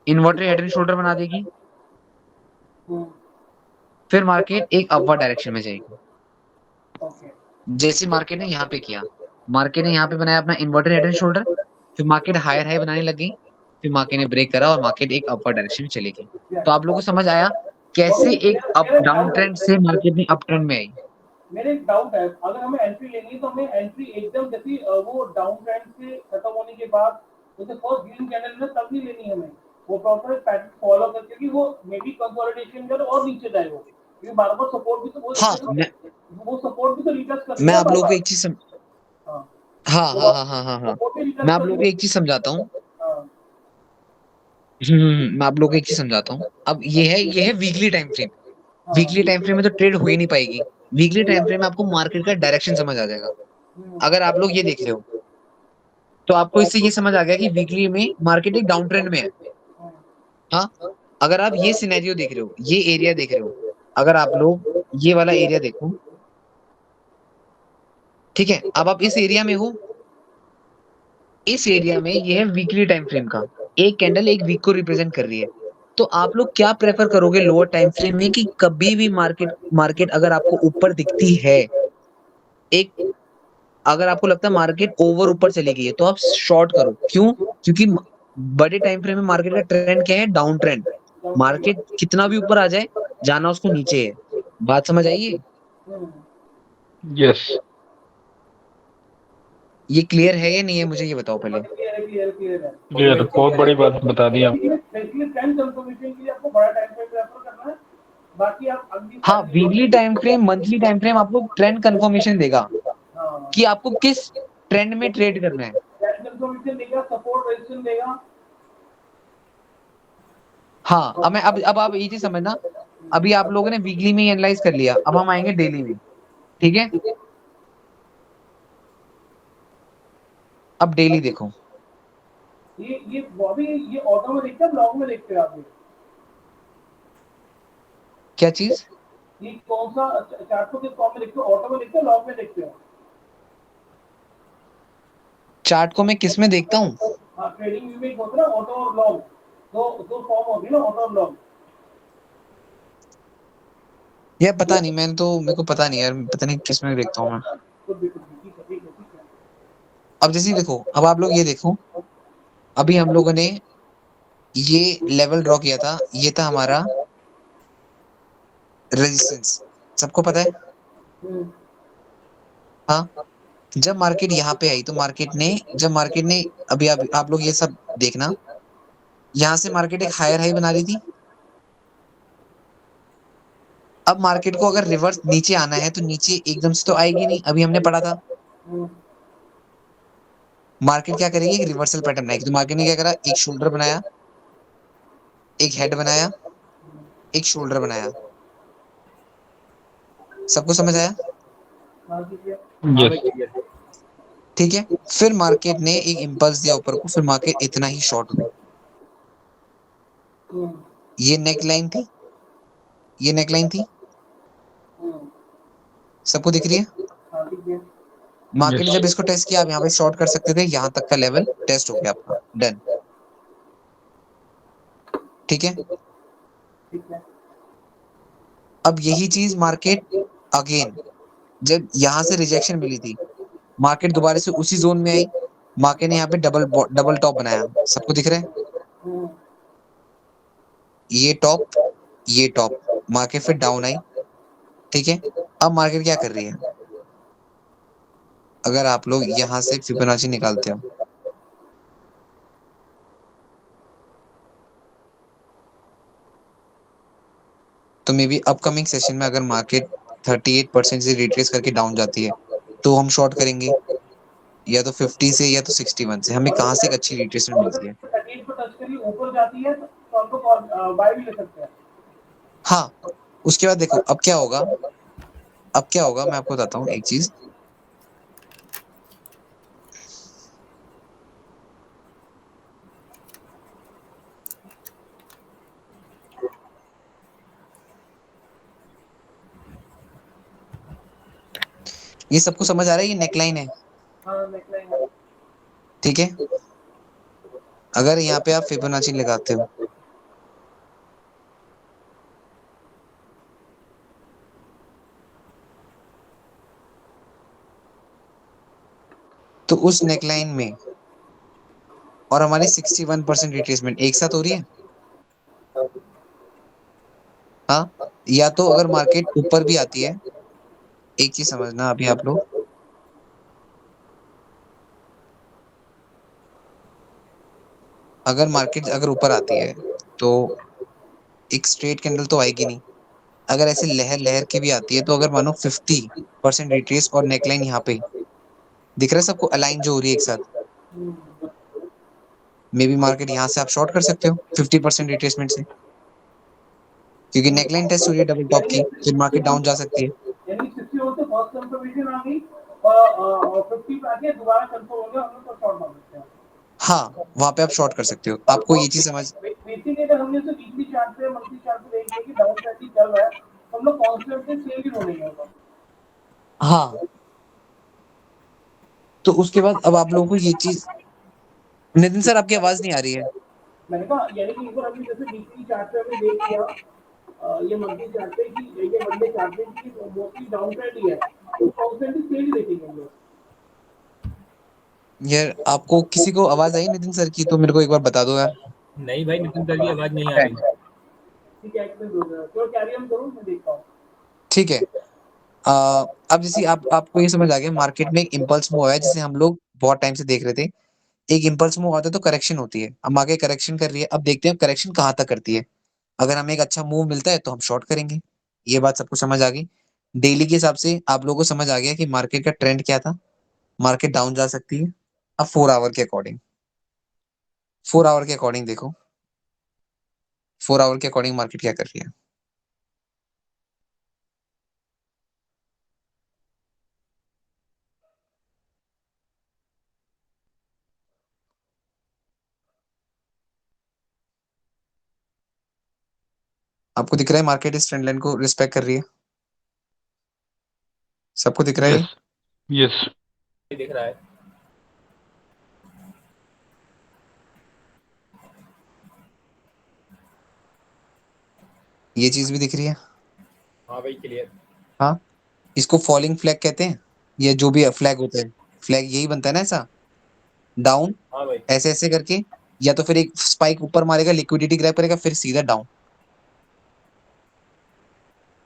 इन्वर्टेड हेड एंड शोल्डर बना देगी, फिर मार्केट एक अपवर्ड डायरेक्शन में जाएगी। जैसे मार्केट ने यहाँ पे किया, मार्केट ने यहाँ पे बनाया अपना इन्वर्टेड हेड एंड शोल्डर, फिर मार्केट हायर हाई बनाने लग गई, फिर मार्केट ने ब्रेक करा और मार्केट एक अपवर्ड डायरेक्शन में चली गई। तो आप लोगों को समझ आया कैसे एक अप डाउन ट्रेंड से मार्केट में अप ट्रेंड में आई। मेरे एक डाउट है, अगर हमें एंट्री लेनी है तो हमें एंट्री एकदम जैसे वो डाउन ट्रेंड से खत्म होने के बाद जैसे फर्स्ट ग्रीन कैंडल में तब नहीं लेनी है हमें, वो प्रॉपर पैटर्न फॉलो करके कि वो मे बी कंसोलिडेशन कर और नीचे जाए, वो क्योंकि बार-बार सपोर्ट भी तो वो सपोर्ट भी तो रीटेस्ट करता है। मैं आप लोगों को एक चीज हाँ, मैं आप लोगों को एक चीज समझाता हूँ। मैं आप लोगों को एक चीज समझाता हूँ। अब ये है weekly time frame. Weekly time frame में तो ट्रेड हो ही नहीं पाएगी। वीकली टाइम फ्रेम में आपको मार्केट का डायरेक्शन समझ आ जाएगा। अगर आप लोग ये देख रहे हो तो आपको इससे ये समझ आ गया कि वीकली में मार्केट एक डाउन ट्रेंड में है। हाँ, अगर आप ये सिनेरियो देख रहे हो, ये एरिया देख रहे हो, अगर आप लोग ये वाला एरिया देखो, ठीक है, अब आप इस एरिया में हो, इस एरिया में ये है वीकली टाइम फ्रेम का, एक कैंडल एक वीक को रिप्रेजेंट कर रही है। तो आप लोग क्या प्रेफर करोगे लोअर टाइम फ्रेम में, कि कभी भी मार्केट अगर आपको ऊपर दिखती है, एक अगर आपको लगता है मार्केट ओवर ऊपर चली गई है तो आप शॉर्ट करो। क्यों? क्योंकि बड़े टाइम फ्रेम में मार्केट का ट्रेंड क्या है? Down trend. मार्केट कितना भी ऊपर आ जाए, जाना उसको नीचे है। बात समझ आई है? यस। ये क्लियर है या नहीं है, मुझे ये बताओ पहले। क्लियर है। क्लियर, बहुत बड़ी बात बता दी आप। स्पेशली ट्रेंड कंफर्मेशन के लिए आपको बड़ा टाइम फ्रेम प्रेफर करना है, बाकी आप अगली हाँ, weekly time frame, monthly time frame आपको ट्रेंड कंफर्मेशन देगा कि आपको किस ट्रेंड में ट्रेड करना है। ट्रेंड कंफर्मेशन देगा, सपोर्ट रेजिस्टेंस देगा। हाँ, अब आप ये चीज समझना। अभी आप लोगों ने वीकली में एनालाइज कर लिया, अब हम आएंगे डेली में। ठीक है, अब डेली देखो। ये बॉबी, ये ऑटो में देखते हैं, ब्लॉग में देखते हैं आप? क्या चीज? ये कौन सा चार्ट को किस फॉर्म में देखते हो? ऑटो में देखते हो, लॉग में देखते हो? चार्ट को मैं किस में देखता हूँ? हाँ, ट्रेडिंग व्यू में एक होता है ना, ऑटो और लॉग, दो फॉर्म होती है ना, ऑटो और लॉग। यार पता नहीं, मैंने तो, मेरे को पता नहीं यार, पता नहीं किस में देखता हूँ मैं। ठीक है। अब जैसे देखो, अब आप लोग ये देखो, अभी हम लोगों ने ये लेवल ड्रॉ किया था, ये था हमारा रेजिस्टेंस, सबको पता है। हाँ, जब मार्केट यहाँ पे आई तो जब मार्केट ने, अभी आप लोग ये सब देखना, यहाँ से मार्केट एक हायर हाई बना रही थी। अब मार्केट को अगर रिवर्स नीचे आना है तो नीचे एकदम से तो आएगी नहीं, अभी हमने पढ़ा था। मार्केट क्या करेगी? एक रिवर्सल पैटर्न आएगी। तो मार्केट ने क्या करा? एक शोल्डर बनाया, एक हेड बनाया, एक शोल्डर बनाया। सबको समझ आया? हाँ यस। भाई क्लियर है। ठीक है, फिर मार्केट ने एक इंपल्स दिया ऊपर को, फिर मार्केट इतना ही शॉर्ट हुई। ये नेकलाइन थी, ये नेकलाइन थी, सबको दिख रही है? मार्केट ने यस। जब इसको टेस्ट किया, आप यहाँ पे शॉर्ट कर सकते थे, यहाँ तक का लेवल टेस्ट हो गया आपका, डन। ठीक है, अब यही चीज मार्केट अगेन, जब यहाँ से रिजेक्शन मिली थी, मार्केट दोबारा से उसी जोन में आई, मार्केट ने यहाँ पे डबल टॉप बनाया, सबको दिख रहा है? ये टॉप, ये टॉप, मार्केट फिर डाउन आई। ठीक है, अब मार्केट क्या कर रही है? अगर आप लोग यहाँ से फिबोनाची निकालते हो, तो मे बी अपकमिंग सेशन में अगर मार्केट 38% से रिट्रेस करके डाउन जाती है तो हम शॉर्ट करेंगे, या तो 50 से या तो 61 से। हमें कहाँ से एक अच्छी रिट्रेसमेंट मिलती है? 38 पर टच करिए, ऊपर जाती है तो हम लोग बाय भी ले सकते हैं। हाँ, उसके बाद देखो अब क्या होगा। अब क्या होगा मैं आपको बताता हूँ एक चीज। ये सबको समझ आ रहा है? ये नेकलाइन है, हाँ, नेकलाइन है। ठीक है। अगर यहाँ पे आप फिबोनाची लगाते हो, तो उस नेकलाइन में और हमारी 61% रिट्रेसमेंट एक साथ हो रही है। हाँ, या तो अगर मार्केट ऊपर भी आती है, एक चीज समझना अभी आप लोग, अगर मार्केट अगर ऊपर आती है तो एक स्ट्रेट कैंडल तो आएगी नहीं। अगर ऐसे लहर लहर की भी आती है तो अगर मानो 50% रिट्रेस और नेकलाइन यहाँ पे दिख रहा है सबको, अलाइन जो हो रही है एक साथ, मे बी मार्केट यहाँ से आप शॉर्ट कर सकते हो 50% रिट्रेसमेंट से, क्योंकि नेकलाइन टेस्ट हो रही है डबल टॉप की, फिर मार्केट डाउन जा सकती है। यानी 61 से फर्स्ट कंफर्मेशन आ गई और 50 पे आके दोबारा कंफर्म हो गया, हम लोग तो शॉर्ट मार सकते हैं। हाँ, वहां पे आप शॉर्ट कर सकते हो। आपको ये चीज समझ, बेसिकली अगर हमने तो वीकली चार्ट पे, मंथली चार्ट पे देख लिया कि डाउन ट्रेंड ही चल रहा है, तो हम लोग कॉन्स्टेंटली सेल ही होने होगा। हाँ, तो उसके बाद अब आप लोगों को ये चीज, नितिन सर आपकी आवाज नहीं आ रही है। मैंने कहा यानी कि एक बार हमने जैसे वीकली चार्ट पे हमने देख लिया, ये मंथली चार्ट पे कि ये मंडे चार्ट पे कि मोस्टली डाउन ट्रेंड ही है, तो कॉन्स्टेंटली सेल ही देखेंगे हम लोग। यार आपको किसी को आवाज आई नितिन सर की, तो मेरे को एक बार बता दो यार। नहीं भाई, नितिन सर की आवाज नहीं आ रही। ठीक है, एक मिनट रुक जाओ। चलो कैरी ऑन करो, मैं देखता हूँ। ठीक है। अब जैसे आपको ये समझ आ गया, मार्केट में एक इम्पल्स मूव है जिसे हम लोग बहुत टाइम से देख रहे थे। एक इम्पल्स मूव आता है तो करेक्शन होती है, अब आगे करेक्शन कर रही है, अब देखते हैं करेक्शन कहाँ तक करती है। अगर हमें एक अच्छा मूव मिलता है तो हम शॉर्ट करेंगे। ये बात सबको समझ आ गई। डेली के हिसाब से आप लोगों को समझ आ गया कि मार्केट का ट्रेंड क्या था। मार्केट डाउन जा सकती है। अब 4 आवर के अकॉर्डिंग, 4 आवर के अकॉर्डिंग देखो, 4 आवर के अकॉर्डिंग मार्केट क्या कर रही है। आपको दिख रहा है मार्केट इस ट्रेंड लाइन को रिस्पेक्ट कर रही है? सबको दिख रहा है ये? यस यस दिख रहा है। ये चीज भी दिख रही है? हाँ भाई, क्लियर। हाँ। इसको फॉलिंग फ्लैग कहते हैं, ये जो भी फ्लैग होता है, फ्लैग यही बनता है ना ऐसा, डाउन, हाँ भाई। ऐसे ऐसे करके, या तो फिर एक स्पाइक ऊपर मारेगा, लिक्विडिटी ग्रैब करेगा, फिर सीधा डाउन।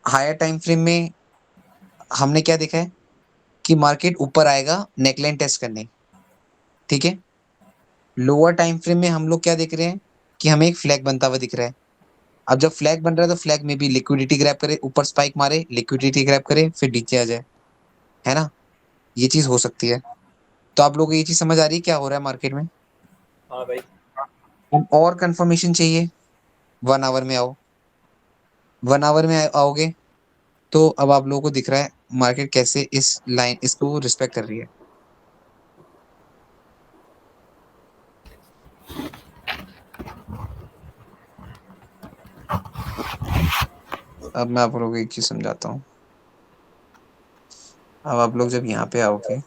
हायर टाइम फ्रेम में हमने क्या देखा है कि मार्केट ऊपर आएगा नेकलाइन टेस्ट करने, ठीक है। लोअर टाइम फ्रेम में हम लोग क्या देख रहे हैं कि हमें एक फ्लैग बनता हुआ दिख रहा है। अब जब फ्लैग बन रहा है तो फ्लैग में भी लिक्विडिटी ग्रैब करे, ऊपर स्पाइक मारे, लिक्विडिटी ग्रैब करे, फिर नीचे आ जाए, है ना। ये चीज हो सकती है। तो आप लोगों को ये चीज समझ आ रही है क्या हो रहा है मार्केट में? हाँ भाई। और कंफर्मेशन चाहिए? 1 आवर में आओ। 1 आवर में आओगे तो अब आप लोगों को दिख रहा है मार्केट कैसे इस लाइन इसको रिस्पेक्ट कर रही है। अब मैं आप लोगों को एक चीज समझाता हूँ। अब आप लोग जब यहाँ पे आओगे,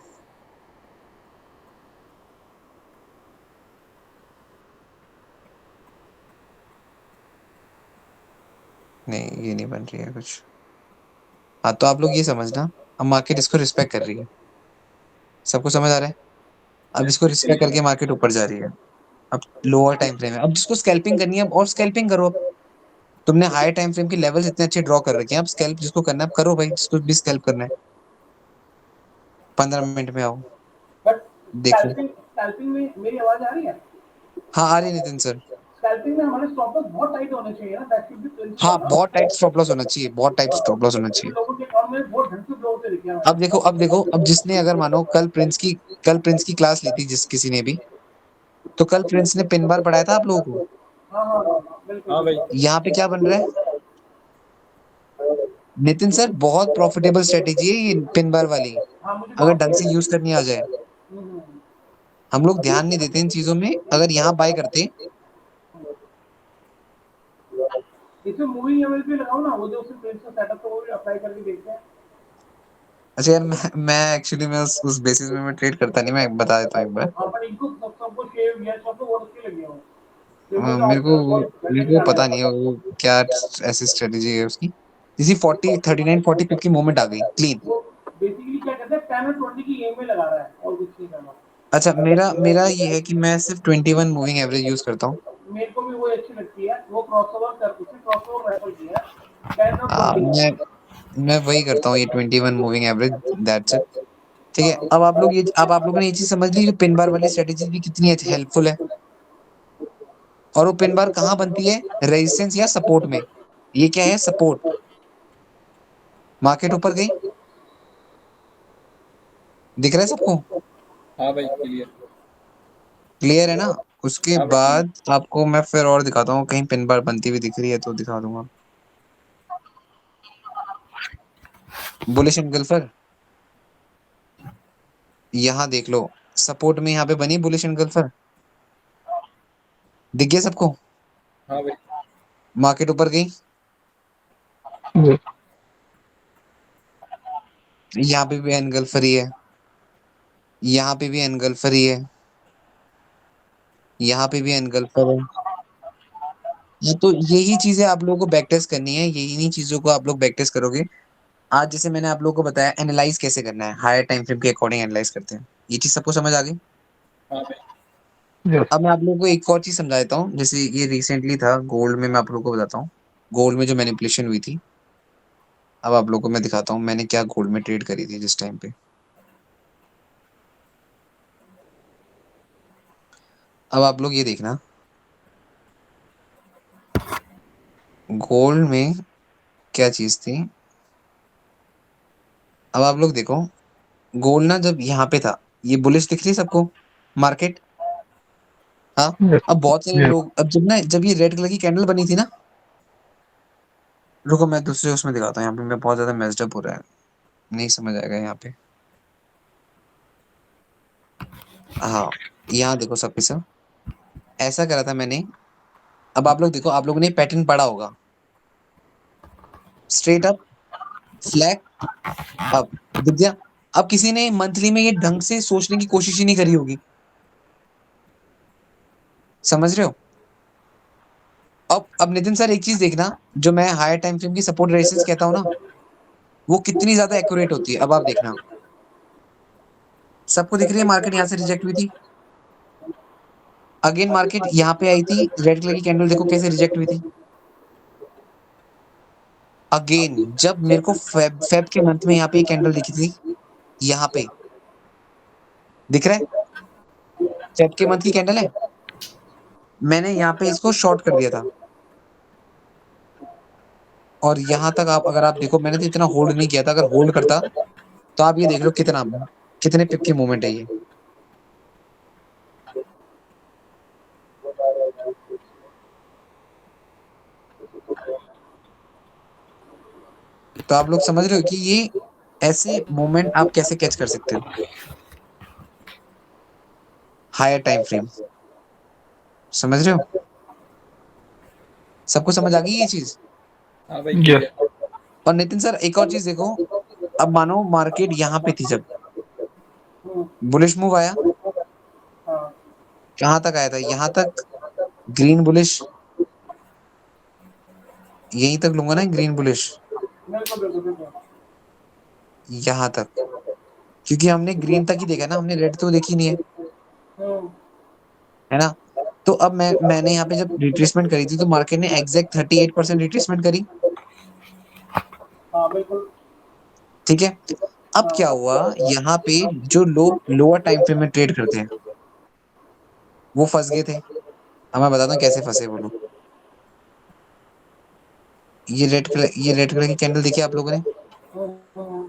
नहीं ये नहीं बन रही है कुछ। हाँ, तो आप लोग ये समझना, अब मार्केट इसको रिस्पेक्ट कर रही है। सबको समझ आ रहा है? अब इसको रिस्पेक्ट करके मार्केट ऊपर जा रही है। अब लोअर टाइम फ्रेम है, अब जिसको स्कैल्पिंग करनी है अब और स्कैल्पिंग करो। अब तुमने हाई टाइम फ्रेम की लेवल्स इतने अच्छे ड्रॉ कर रखे हैं, अब स्कैल्प जिसको करना है अब करो भाई, जिसको भी स्कैल्प करना है। 15 मिनट में आओ, बट देखो। स्कैल्पिंग में मेरी आवाज आ रही है? हाँ आ रही है नितिन सर। स्कैल्पिंग में हमारे स्टॉप लॉस बहुत टाइट होने चाहिए ना, दैट शुड बी हाँ, प्रिंसिपल ना। बहुत टाइट स्टॉप लॉस होना चाहिए, बहुत टाइट स्टॉप लॉस होना क्योंकि चाहिए। लोगों के अकाउंट में बहुत ढंग से फ्लो होते दिखे हैं अब देखो, अब देखो, अब जिसने अगर मानो कल प्रिंस की क्लास ली थी, जिस किसी ने भी, तो कल प्रिंस ने पिन बार पढ़ाया था आप लोगों को। हाँ हाँ हाँ, बिल्कुल हाँ भाई। बिल्कुल। यहाँ पे क्या बन रहा है नितिन सर? बहुत प्रॉफिटेबल स्ट्रेटेजी है ये पिन बार वाली, हाँ, मुझे अगर माफ ढंग कर से यूज करनी आ जाए। हम्म। हम लोग ध्यान नहीं देते इन चीजों में, अगर यहाँ बाय करते। इसमें मूविंग एवरेज पे लगाओ ना, वो जो उसने प्रिंस का सेटअप तो वो भी अप्लाई करके देखते हैं। अच्छा यार, मैं एक्चुअली मैं उस बेसिस में मैं ट्रेड करता नहीं, मैं बता देता हूँ एक बार। हाँ, पर इनको सबको शेव या सब तो बहुत अच्छे लगे हो। तो वो अ, तो मेरे को आपके बहुत मेरे घंटे को चल रहा पता नहीं है है। वो क्या ऐसी स्ट्रेटेजी है उसकी। किसी 40 39 40 पिप की मूवमेंट आ गई क्लीन। वो बेसिकली क्या कहते हैं, 10 और 20 की एम में लगा रहा है और कुछ नहीं करना। अच्छा, मेरा मेरा ये है कि मैं सिर्फ 21 मूविंग एवरेज यूज करता हूँ। मेरे को भी वो अच्छी लगती है, वो क्रॉसओवर कर उसने क्रॉसओवर रेफर किया है 10 और हाँ, 20। मैं वही करता हूँ, ये 21 मूविंग एवरेज, दैट्स इट। ठीक है। अब आप लोगों ने ये चीज समझ ली कि पिन बार वाली स्ट्रेटेजी भी कितनी हेल्पफुल है। और वो पिन बार कहाँ बनती है? रेजिस्टेंस या सपोर्ट में। ये क्या है? सपोर्ट। मार्केट ऊपर गई, दिख रहा है सबको? हाँ भाई, क्लियर। क्लियर है ना? उसके हाँ भाई, क्लियर। बाद आपको मैं फिर और दिखाता हूँ, कहीं पिन बार बनती हुई दिख रही है तो दिखा दूंगा। बुलिश एंगल्फर यहाँ देख लो, सपोर्ट में यहाँ पे बनी बुलिश एंगल्फर, दिख गया सबको? हाँ भाई। मार्केट ऊपर गई, यहाँ पे भी एनगल्फर ही है, यहाँ पे भी एनगल्फर ही है, यहाँ पे भी एनगल्फर है। हाँ, तो यही चीजें आप लोगों को बैक टेस्ट करनी है, यही चीजों को आप लोग बैक टेस्ट करोगे। आज जैसे मैंने आप लोगों को बताया एनालाइज कैसे करना है, हायर टाइम फ्रेम के अकॉर्डिंग एनालाइज करते हैं। ये चीज सबको समझ आ गई? अब मैं आप लोगों को एक और चीज समझा देता हूँ। जैसे ये रिसेंटली था गोल्ड में, मैं आप लोगों को बताता हूँ गोल्ड में जो मैनिपुलेशन हुई थी। अब आप लोगों को मैं दिखाता हूँ मैंने क्या गोल्ड में ट्रेड करी थी जिस टाइम पे। अब आप लोग ये देखना गोल्ड में क्या चीज थी। अब आप लोग देखो गोल्ड ना जब यहाँ पे था, ये बुलिश दिख रही है सबको मार्केट। हाँ। अब बहुत सारे लोग, अब जब ये रेड कलर की कैंडल बनी थी ना, रुको मैं दूसरे उसमें दिखाता हूँ। यहाँ पे मैं बहुत ज्यादा मेस्ड अप हो रहा है, नहीं समझ आएगा यहाँ पे। हाँ, यहाँ देखो सब के सब ऐसा करा था मैंने। अब आप लोग देखो, आप लोगों ने पैटर्न पढ़ा होगा, स्ट्रेट अप, फ्लैग अप, दिख गया। अब किसी ने मंथली में ये ढंग से सोचने की कोशिश ही नहीं करी होगी, समझ रहे हो। अब नितिन सर एक चीज देखना, जो मैं हायर टाइम फ्रेम की सपोर्ट रेजिस्टेंस कहता हूँ ना, वो कितनी ज्यादा एक्यूरेट होती है। अब आप देखना, सबको दिख रही है मार्केट यहाँ से रिजेक्ट हुई थी, अगेन मार्केट यहाँ पे आई थी, रेड कलर की कैंडल देखो कैसे रिजेक्ट हुई थी। अगेन जब मेरे को फेब के मंथ में यहाँ पे कैंडल दिखी थी, यहाँ पे दिख रहा है, फेब के मंथ की कैंडल है, मैंने यहाँ पे इसको शॉर्ट कर दिया था। और यहाँ तक आप अगर आप देखो, मैंने तो इतना होल्ड नहीं किया था, अगर होल्ड करता तो आप ये देख लो कितने पिप की मूवमेंट है ये। तो आप लोग समझ रहे हो कि ये ऐसे मूवमेंट आप कैसे कैच कर सकते हो हायर टाइम फ्रेम, समझ रहे हो। सबको समझ आ गई ये चीज। और नितिन सर एक और चीज देखो, अब मानो मार्केट यहाँ पे थी, जब बुलिश मूव आया, हाँ कहाँ तक आया था, यहाँ तक ग्रीन बुलिश, यहीं तक लूंगा ना ग्रीन बुलिश, बिल्कुल बिल्कुल बिल्कुल। यहाँ तक, क्योंकि हमने ग्रीन तक ही देखा ना, हमने रेड तो देखी नहीं है, हम्म, है ना। तो अब मैंने यहाँ पे जब रिट्रेसमेंट करी थी, तो मार्केट ने एग्जैक्ट 38% रिट्रेसमेंट करी, हाँ बिल्कुल। ठीक है। अब क्या हाँ हुआ, यहाँ पे जो लोग लोअर टाइम फ्रेम में ट्रेड करते हैं वो फंस गए थे। अब मैं बताता हूँ कैसे फंसे वो लोग। ये रेड कलर की कैंडल देखी आप लोगों ने, हम्म, हम्म,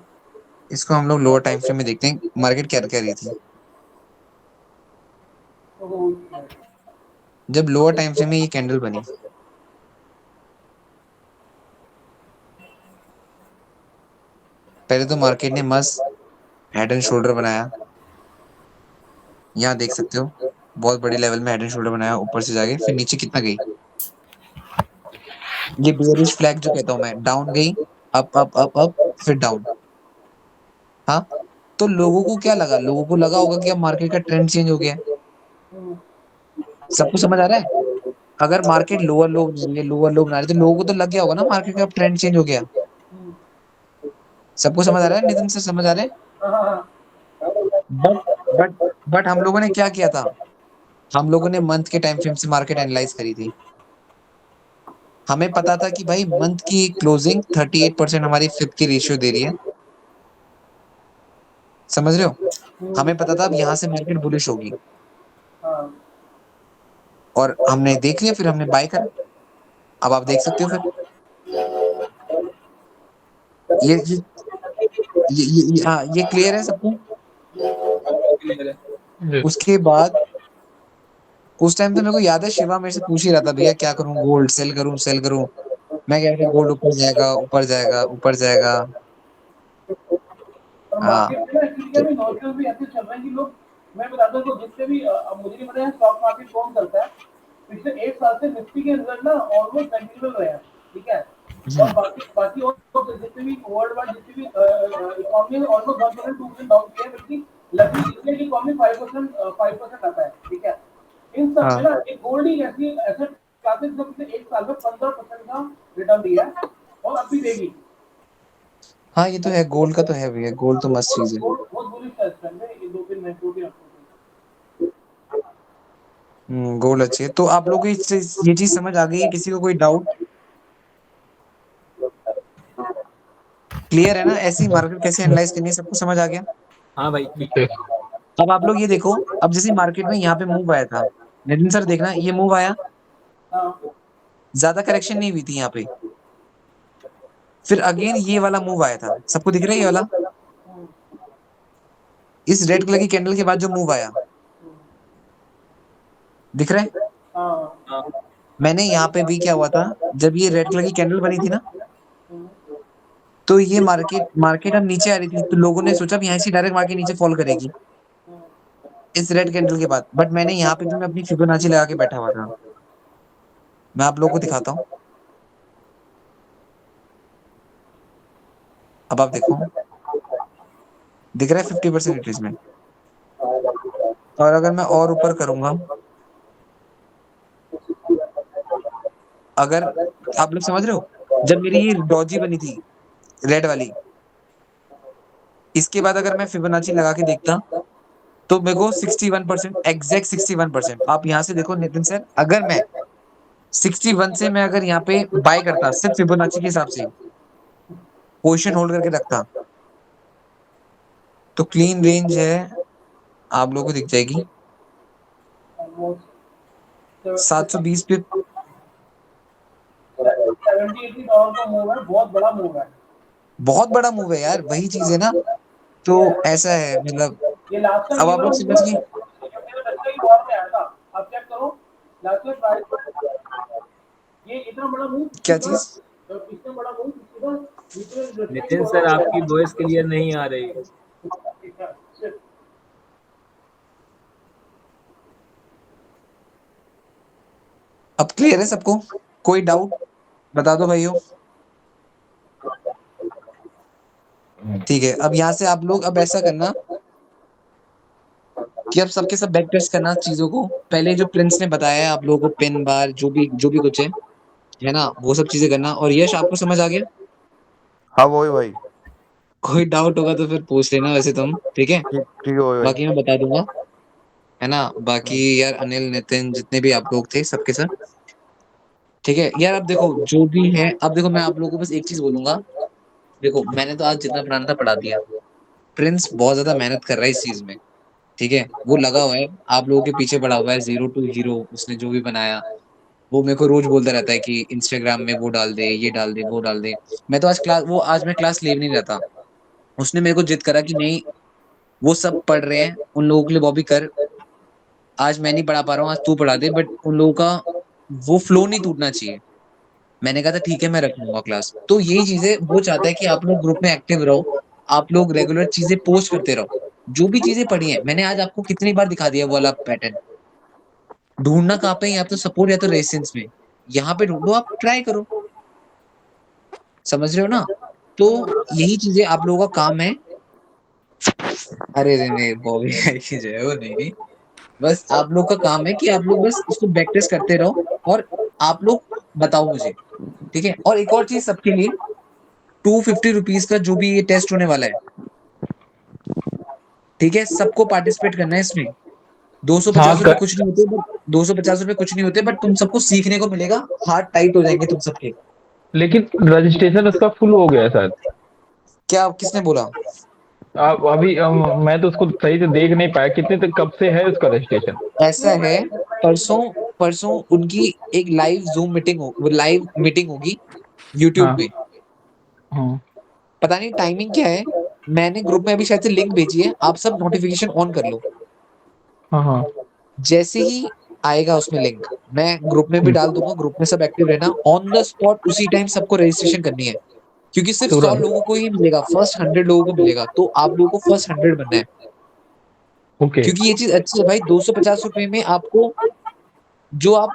इसको हम लोग लोअर टाइम फ्रेम में देखते हैं मार्केट क्या कर रही थी। हम्म, जब लोअर टाइम फ्रेम में ये कैंडल बनी, पहले तो मार्केट ने मस्त हेड एंड शोल्डर बनाया, यहाँ देख सकते हो बहुत बड़ी लेवल में हेड एंड शोल्डर बनाया, ऊपर से जाके फिर नीचे कितना गई, ये बेयरिश फ्लैग जो कहता हूँ मैं, डाउन गई, अप अप अप अप, फिर डाउन। हाँ, तो लोगों को क्या लगा, लोगों को लगा होगा कि अब मार्केट का ट्रेंड चेंज हो गया है। हम्म, सबको समझ आ रहा है। अगर मार्केट लोअर लो बना रही तो लोगों को तो लग गया होगा ना मार्केट का ट्रेंड चेंज हो गया। हम्म, सबको समझ आ रहा है, नितिन से समझ आ रहा है। हाँ हाँ हाँ, बट बट बट हम लोगों ने क्या किया था, हम लोगों ने मंथ के टाइम फ्रेम से मार्केट एनालाइज करी थी। हमें पता था कि भाई मंथ की क्लोजिंग 38% हमारी फिप की रेशियो दे रही है, समझ रहे हो। हमें पता था अब यहाँ से मार्केट बुलिश होगी, हाँ और हमने देख लिया, फिर हमने बाय करा। अब आप देख सकते हो फिर ये ये हाँ, ये क्लियर है सबको। उसके बाद उस टाइम तो मेरे को याद है, शिवा मेरे से पूछ ही रहा था भैया क्या करूं, गोल्ड सेल करूं सेल करूं। मैं कह रहा था गोल्ड ऊपर जाएगा ऊपर जाएगा ऊपर जाएगा। और हाँ मार्केट में ना एक्चुअली क्या तो भी नॉर्मल भी ऐसे चल रहे हैं कि लोग, मैं बताता हूँ जितने भी अब मुझे नहीं पता है स्टॉक मार्केट कौन करता है, पिछले 1 साल से निफ्टी के रिजल्ट ना ऑलमोस्ट कंटिन्यूअल रहे हैं, ठीक है। और बाकी बाकी और जितने भी वर्ल्ड वाइड जितनी भी इकोनॉमी है ऑलमोस्ट 1%, 2% डाउन किया है, बल्कि लगभग इंडिया की इकोनॉमी 5% आता है, ठीक है। इन सब में हाँ ना एक गोल्ड ही ऐसी एसेट क्लासेस जो पिछले 1 साल में 15% का रिटर्न दिया है और अब भी देगी। हाँ, ये तो है, गोल्ड का तो है भैया, गोल्ड तो मस्त चीज है। बहुत बुलिश है इस टाइम में, ये 2-3 महीने के लिए। गोल्ड अच्छी है। तो आप लोगों को ये चीज समझ आ गई है? किसी को कोई डाउट? क्लियर है ना? ऐसी मार्केट कैसे एनालाइज करनी है, सबको समझ आ गया? हाँ भाई ठीक है। अब आप लोग ये देखो, अब जैसे मार्केट में यहाँ पे मूव आया था, नितिन सर देखना, ये मूव आया, हाँ ज्यादा करेक्शन नहीं हुई थी यहाँ पे। फिर अगेन ये वाला मूव आया था, सबको दिख रहा है ये वाला? इस रेड कलर की कैंडल के बाद जो मूव आया, दिख रहा है? हाँ हाँ मैंने यहाँ पे भी क्या हुआ था, जब ये रेड कलर की कैंडल बनी थी ना, तो ये मार्केट अब नीचे आ रही थी, तो लोगों ने सोचा यहाँ से डायरेक्ट मार्केट नीचे फॉल करेगी इस रेड कैंडल के बाद। बट मैंने यहाँ पे भी मैं अपनी फिबोनाची लगा के बैठा हुआ था। मैं आप लोगों को दिखाता हूँ, अब आप देखो, दिख रहा है 50% रिट्रेसमेंट। और अगर मैं और ऊपर करूंगा, अगर आप लोग समझ रहे हो, जब मेरी ये डॉजी बनी थी रेड वाली, इसके बाद अगर मैं फिबोनाची लगा के देखता, तो मेरे को 61%, एग्जैक्ट 61%। आप यहाँ से देखो नितिन सर, अगर मैं 61 से मैं अगर यहाँ पे बाय करता सिर्फ फिबोनाची के हिसाब से, पोजीशन होल्ड करके रखता, तो क्लीन रेंज है, आप लोगों को दिख जाएगी ऑलमोस्ट 720 पे। 70-80 डॉलर का मूव है, बहुत बड़ा मूव है। बहुत बड़ा मूव है यार, वही चीज है ना। तो ऐसा है, मतलब ये लास्ट टाइम अब ये आप वाला लोग मूव समझ गए मेरे बच्चे की दौर में आया था। आप चेक करो लास्ट टाइम प्राइस, ये इतना बड़ा मूव क्या चीज? इतना बड़ा मूव किसी का दूसरे नितिन सर आपकी वॉइस क्लियर नहीं आ रही। अब क्लियर है सबको? कोई डाउट बता दो भाइयों। ठीक है, अब यहाँ से आप लोग अब ऐसा करना कि अब सबके सब बैक टेस्ट करना चीजों को। पहले जो प्रिंस ने बताया है आप लोगों को, पिन बार जो भी कुछ है ना, वो सब चीजें करना। और यश आपको समझ आ गया? हाँ वही भाई। कोई डाउट होगा तो फिर पूछ लेना वैसे तुम, ठीक है? ठीक ठीक है वही भाई। बाकी मैं बता दूंगा, है ना? बाकी यार अनिल नितिन जितने भी आप लोग थे सबके सब, ठीक है यार। अब देखो जो भी है, अब देखो मैं आप लोगों को बस एक चीज बोलूंगा, देखो मैंने तो आज जितना पढ़ाना था पढ़ा दिया। प्रिंस बहुत ज्यादा मेहनत कर रहा है इस चीज में, ठीक है? वो लगा हुआ है, आप लोगों के पीछे पड़ा हुआ है, 0 to Hero उसने जो भी बनाया। वो मेरे को रोज बोलता रहता है कि इंस्टाग्राम में वो डाल दे, ये डाल दे, वो डाल दे। मैं तो आज मैं क्लास ले भी नहीं रहता। उसने मेरे को जिद करा कि नहीं, वो सब पढ़ रहे हैं, उन लोगों के लिए बॉबी कर, आज मैं नहीं पढ़ा पा रहा हूँ, आज तू पढ़ा दे, बट उन लोगों का वो फ्लो नहीं टूटना चाहिए। मैंने कहा था ठीक है मैं रख लूंगा क्लास। तो यही चीजें वो चाहता है कि आप लोग ग्रुप में एक्टिव रहो, आप लोग रेगुलर चीजें पोस्ट करते रहो। जो भी चीजें पढ़ी हैं मैंने आज आपको कितनी बार दिखा दिया, वो वाला पैटर्न। ढूंढना कहाँ पे है? या तो सपोर्ट या तो रेसिस्टेंस में, यहाँ पे ढूंढो, आप ट्राई करो। समझ रहे हो ना? तो यही चीजें आप लोगों का काम है। अरे नहीं बॉबी की जो है वो नहीं, बस आप लोग का काम है कि आप लोग बस इसको बैक टेस्ट करते रहो, और आप लोग बताओ मुझे, ठीक है? और एक और चीज सबके लिए, 250 रुपीज का जो भी ये टेस्ट होने वाला है, ठीक है? सबको पार्टिसिपेट करना है इसमें। 250 रुपए कुछ नहीं होते, बट 250 रुपए कुछ नहीं होते, बट तुम सबको सीखने को मिलेगा, हाथ टाइट हो जाएंगे तुम सबके। लेकिन रजिस्ट्रेशन उसका फुल हो गया शायद। क्या किसने बोला? आप अभी मैं तो उसको सही से देख नहीं पाया, कितने तक कब से है उसका रजिस्ट्रेशन? ऐसा है, परसों परसों उनकी एक लाइव मीटिंग होगी यूट्यूब हाँ पे। हाँ पता नहीं टाइमिंग क्या है, मैंने ग्रुप में अभी शायद से लिंक भेजी है, आप सब नोटिफिकेशन ऑन कर लो। हाँ हाँ। जैसे ही आएगा उसमें लिंक, मैं ग्रुप में भी डाल दूंगा, ग्रुप में सब एक्टिव रहना। ऑन द स्पॉट उसी टाइम सबको रजिस्ट्रेशन करनी है, क्योंकि सिर्फ 100 तुरंत। लोगों को ही मिलेगा, फर्स्ट 100 लोगों को मिलेगा, तो आप लोगों को फर्स्ट 100 बनना है। ओके। क्योंकि ये चीज अच्छी है भाई, 250 रुपए में आपको जो आप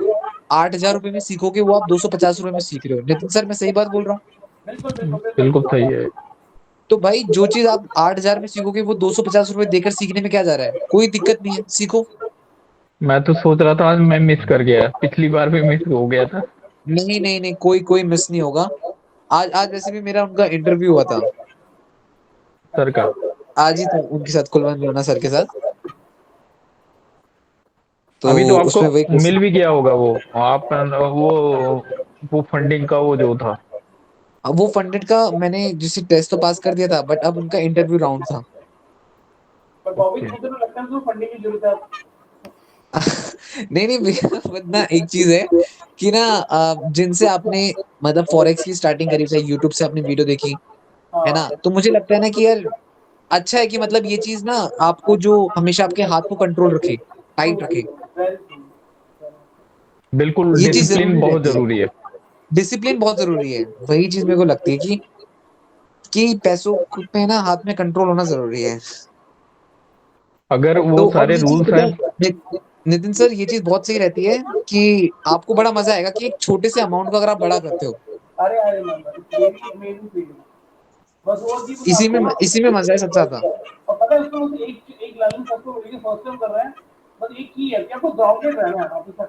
8,000 रुपए में सीखोगे, वो आप 250 रुपए में सीख रहे हो। नितिन सर मैं सही बात बोल रहा हूँ? बिल्कुल बिल्कुल बिल्कुल सही है। तो भाई जो चीज आप 8,000 में सीखोगे, वो 250 रुपए देकर सीखने में क्या जा रहा है? कोई दिक्कत नहीं है, सीखो। मैं तो सोच रहा था आज मैं मिस कर गया, पिछली बार भी मिस हो गया था। नहीं नहीं नहीं, कोई मिस नहीं होगा। आज आज वैसे भी मेरा उनका इंटरव्यू हुआ था, सर का। आज ही था उनके साथ, कुलवंत लोना सर के साथ। तो अभी तो उसमें वही आपको मिल भी गया होगा वो आप वो फंडिंग का वो जो था। अब वो फंडेड का मैंने जिसे टेस्ट तो पास कर दिया था, बट अब उनका इंटरव्यू राउंड था। पर बॉबी ओके। मुझे तो लगता है तो फंडिंग की जरूरत है। नहीं नहीं भैया, बट ना एक चीज है कि ना जिनसे आपने मतलब फॉरेक्स की स्टार्टिंग करी, चाहे यूट्यूब से आपने वीडियो देखी है ना, हाँ तो मुझे लगता है ना कि यार अच्छा है कि मतलब ये चीज ना आपको जो हमेशा आपके हाथ को कंट्रोल रखे, ट्रू टाइट रखे, वेरी ट्रू। बिल्कुल ये चीज डिसिप्लिन जरूरी बहुत रहती है। जरूरी है। डिसिप्लिन बहुत जरूरी है, वही चीज मेरे को लगती है कि पैसों पे ना हाथ में कंट्रोल होना जरूरी है। अगर वो तो और सारे ये चीज रूल्स पता हैं। है नितिन सर, ये चीज बहुत सही रहती है कि आपको बड़ा मजा आएगा कि एक छोटे से अमाउंट को अगर आप बड़ा करते हो, अरे I remember it's very amazing feeling. बस वो चीज बता आपको। इसी में मजा है सबसे ज्यादा। और पता है उसमें मुझे एक एक लाइन सबको मिलेगी फर्स्ट टाइम कर रहा है। बस एक ही है कि आपको ग्राउंडेड रहना है, आपको